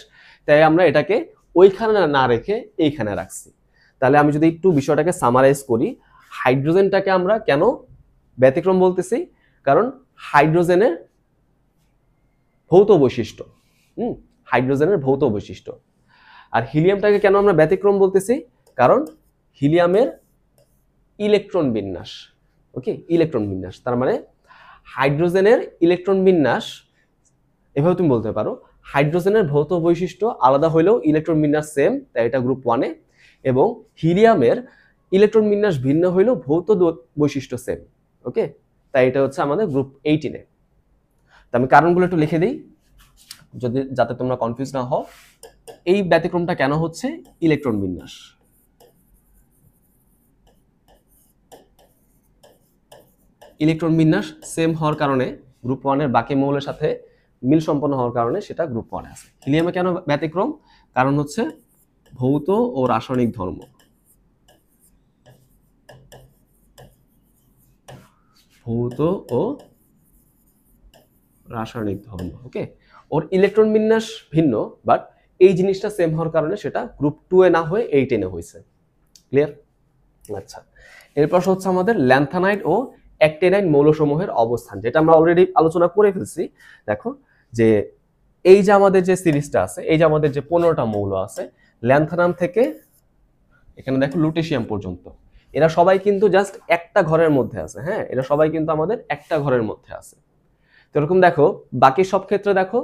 তাই আমরা এটাকে ওইখানে না রেখে এইখানে রাখছি। তাহলে আমি যদি একটু বিষয়টাকে সামারাইজ করি, হাইড্রোজেনটাকে আমরা কেন ব্যতিক্রম বলতেছি, কারণ হাইড্রোজেনের ভৌত বৈশিষ্ট্য, হাইড্রোজেনের ভৌত বৈশিষ্ট্য। আর হিলিয়ামটাকে কেন আমরা ব্যতিক্রম বলতেছি, কারণ হিলিয়ামের ইলেকট্রন বিন্যাস, ওকে, ইলেকট্রন বিন্যাস। তার মানে হাইড্রোজেনের ইলেকট্রন বিন্যাস, এভাবে তুমি বলতে পারো হাইড্রোজেনের ভৌত বৈশিষ্ট্য আলাদা হলেও ইলেকট্রন বিন্যাস সেম, তাই এটা গ্রুপ ওয়ানে। এবং হিলিয়ামের ইলেকট্রন বিন্যাস ভিন্ন হলেও ভৌত বৈশিষ্ট্য সেম, ওকে, তাই এটা হচ্ছে আমাদের গ্রুপ 18-এ। তো আমি কারণগুলো একটু লিখে দিই যদি, যাতে তোমরা কনফিউজ না হও। এই ব্যতিক্রমটা কেন হচ্ছে, ইলেকট্রন বিন্যাস। ইলেকট্রন বিন্যাস সেম হওয়ার কারণে গ্রুপ ওয়ানের বাকি মৌলের সাথে মিল সম্পন্ন হওয়ার কারণে সেটা গ্রুপ ওয়ানে আছে। হিলিয়ামে কেন ব্যতিক্রম, কারণ হচ্ছে ভৌত ও রাসায়নিক ধর্ম, ভৌত ও রাসায়নিক ধর্ম, ওকে। ওর ইলেকট্রন বিন্যাস ভিন্ন, বাট এই জিনিসটা সেম হওয়ার কারণে সেটা গ্রুপ 2-এ না হয়ে 18-এ হয়েছে। ক্লিয়ার? আচ্ছা, এরপর হচ্ছে আমাদের ল্যান্থানাইড ও অ্যাক্টিনাইড মৌলসমূহের অবস্থান, যেটা আমরা অলরেডি আলোচনা করে ফেলছি। দেখো যে এই যে আমাদের যে সিরিজটা আছে, এই যে আমাদের যে 15টা মৌল আছে, ল্যান্থানাম থেকে এখানে দেখো লুটেশিয়াম পর্যন্ত, এরা সবাই কিন্তু জাস্ট একটা ঘরের মধ্যে আছে। হ্যাঁ, এরা সবাই কিন্তু আমাদের একটা ঘরের মধ্যে আছে। তো এরকম দেখো বাকি সব ক্ষেত্রে দেখো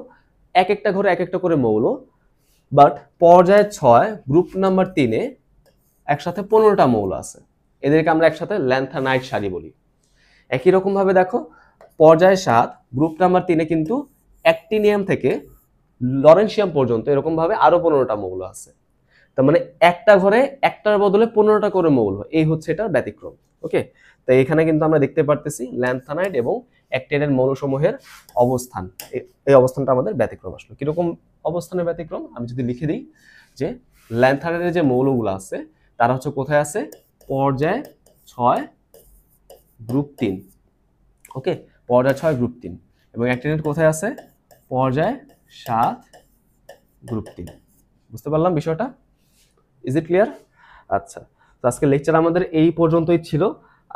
এক একটা ঘরে এক একটা করে মৌল, বাট পর্যায় 6 গ্রুপ নাম্বার 3-এ একসাথে 15টা মৌল আছে, এদেরকে আমরা একসাথে ল্যান্থানাইড সারি বলি। একই রকম ভাবে দেখো পর্যায় 7 গ্রুপ নাম্বার 3-এ কিন্তু অ্যাক্টিনিয়াম থেকে লরেন্সিয়াম পর্যন্ত এরকম ভাবে আরো 15টা মৌল আছে। তার মানে একটা ঘরে একটার বদলে 15টা করে মৌল, এই হচ্ছে এটার ব্যতিক্রম, ওকে। তো এখানে কিন্তু আমরা দেখতে পারতেছি ল্যান্থানাইড এবং অ্যাক্টিনাইড মৌলসমূহের অবস্থান, এই অবস্থানটা আমাদের ব্যতিক্রম আসলো। কিরকম অবস্থানের ব্যতিক্রম, আমি যদি লিখে দিই যে ল্যান্থানাইডের যে মৌলগুলো আছে তারা হচ্ছে কোথায় আছে, পর্যায় 6 গ্রুপ 3, ওকে, পর্যায় 6 গ্রুপ 3। এবং অ্যাক্টিনাইড কোথায় আছে, পর্যায় 7 গ্রুপ 3। বুঝতে পারলাম বিষয়টা? Is it clear? আচ্ছা, তো আজকে লেকচার আমাদের এই পর্যন্তই ছিল।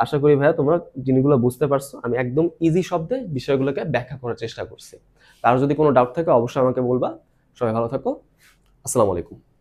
আশা করি ভাইয়া তোমরা জিনিসগুলো বুঝতে পারছো। আমি একদম ইজি শব্দে বিষয়গুলোকে ব্যাখ্যা করার চেষ্টা করছি। কারো যদি কোনো ডাউট থাকে অবশ্যই আমাকে বলবা। সবাই ভালো থাকো। আসসালামু আলাইকুম।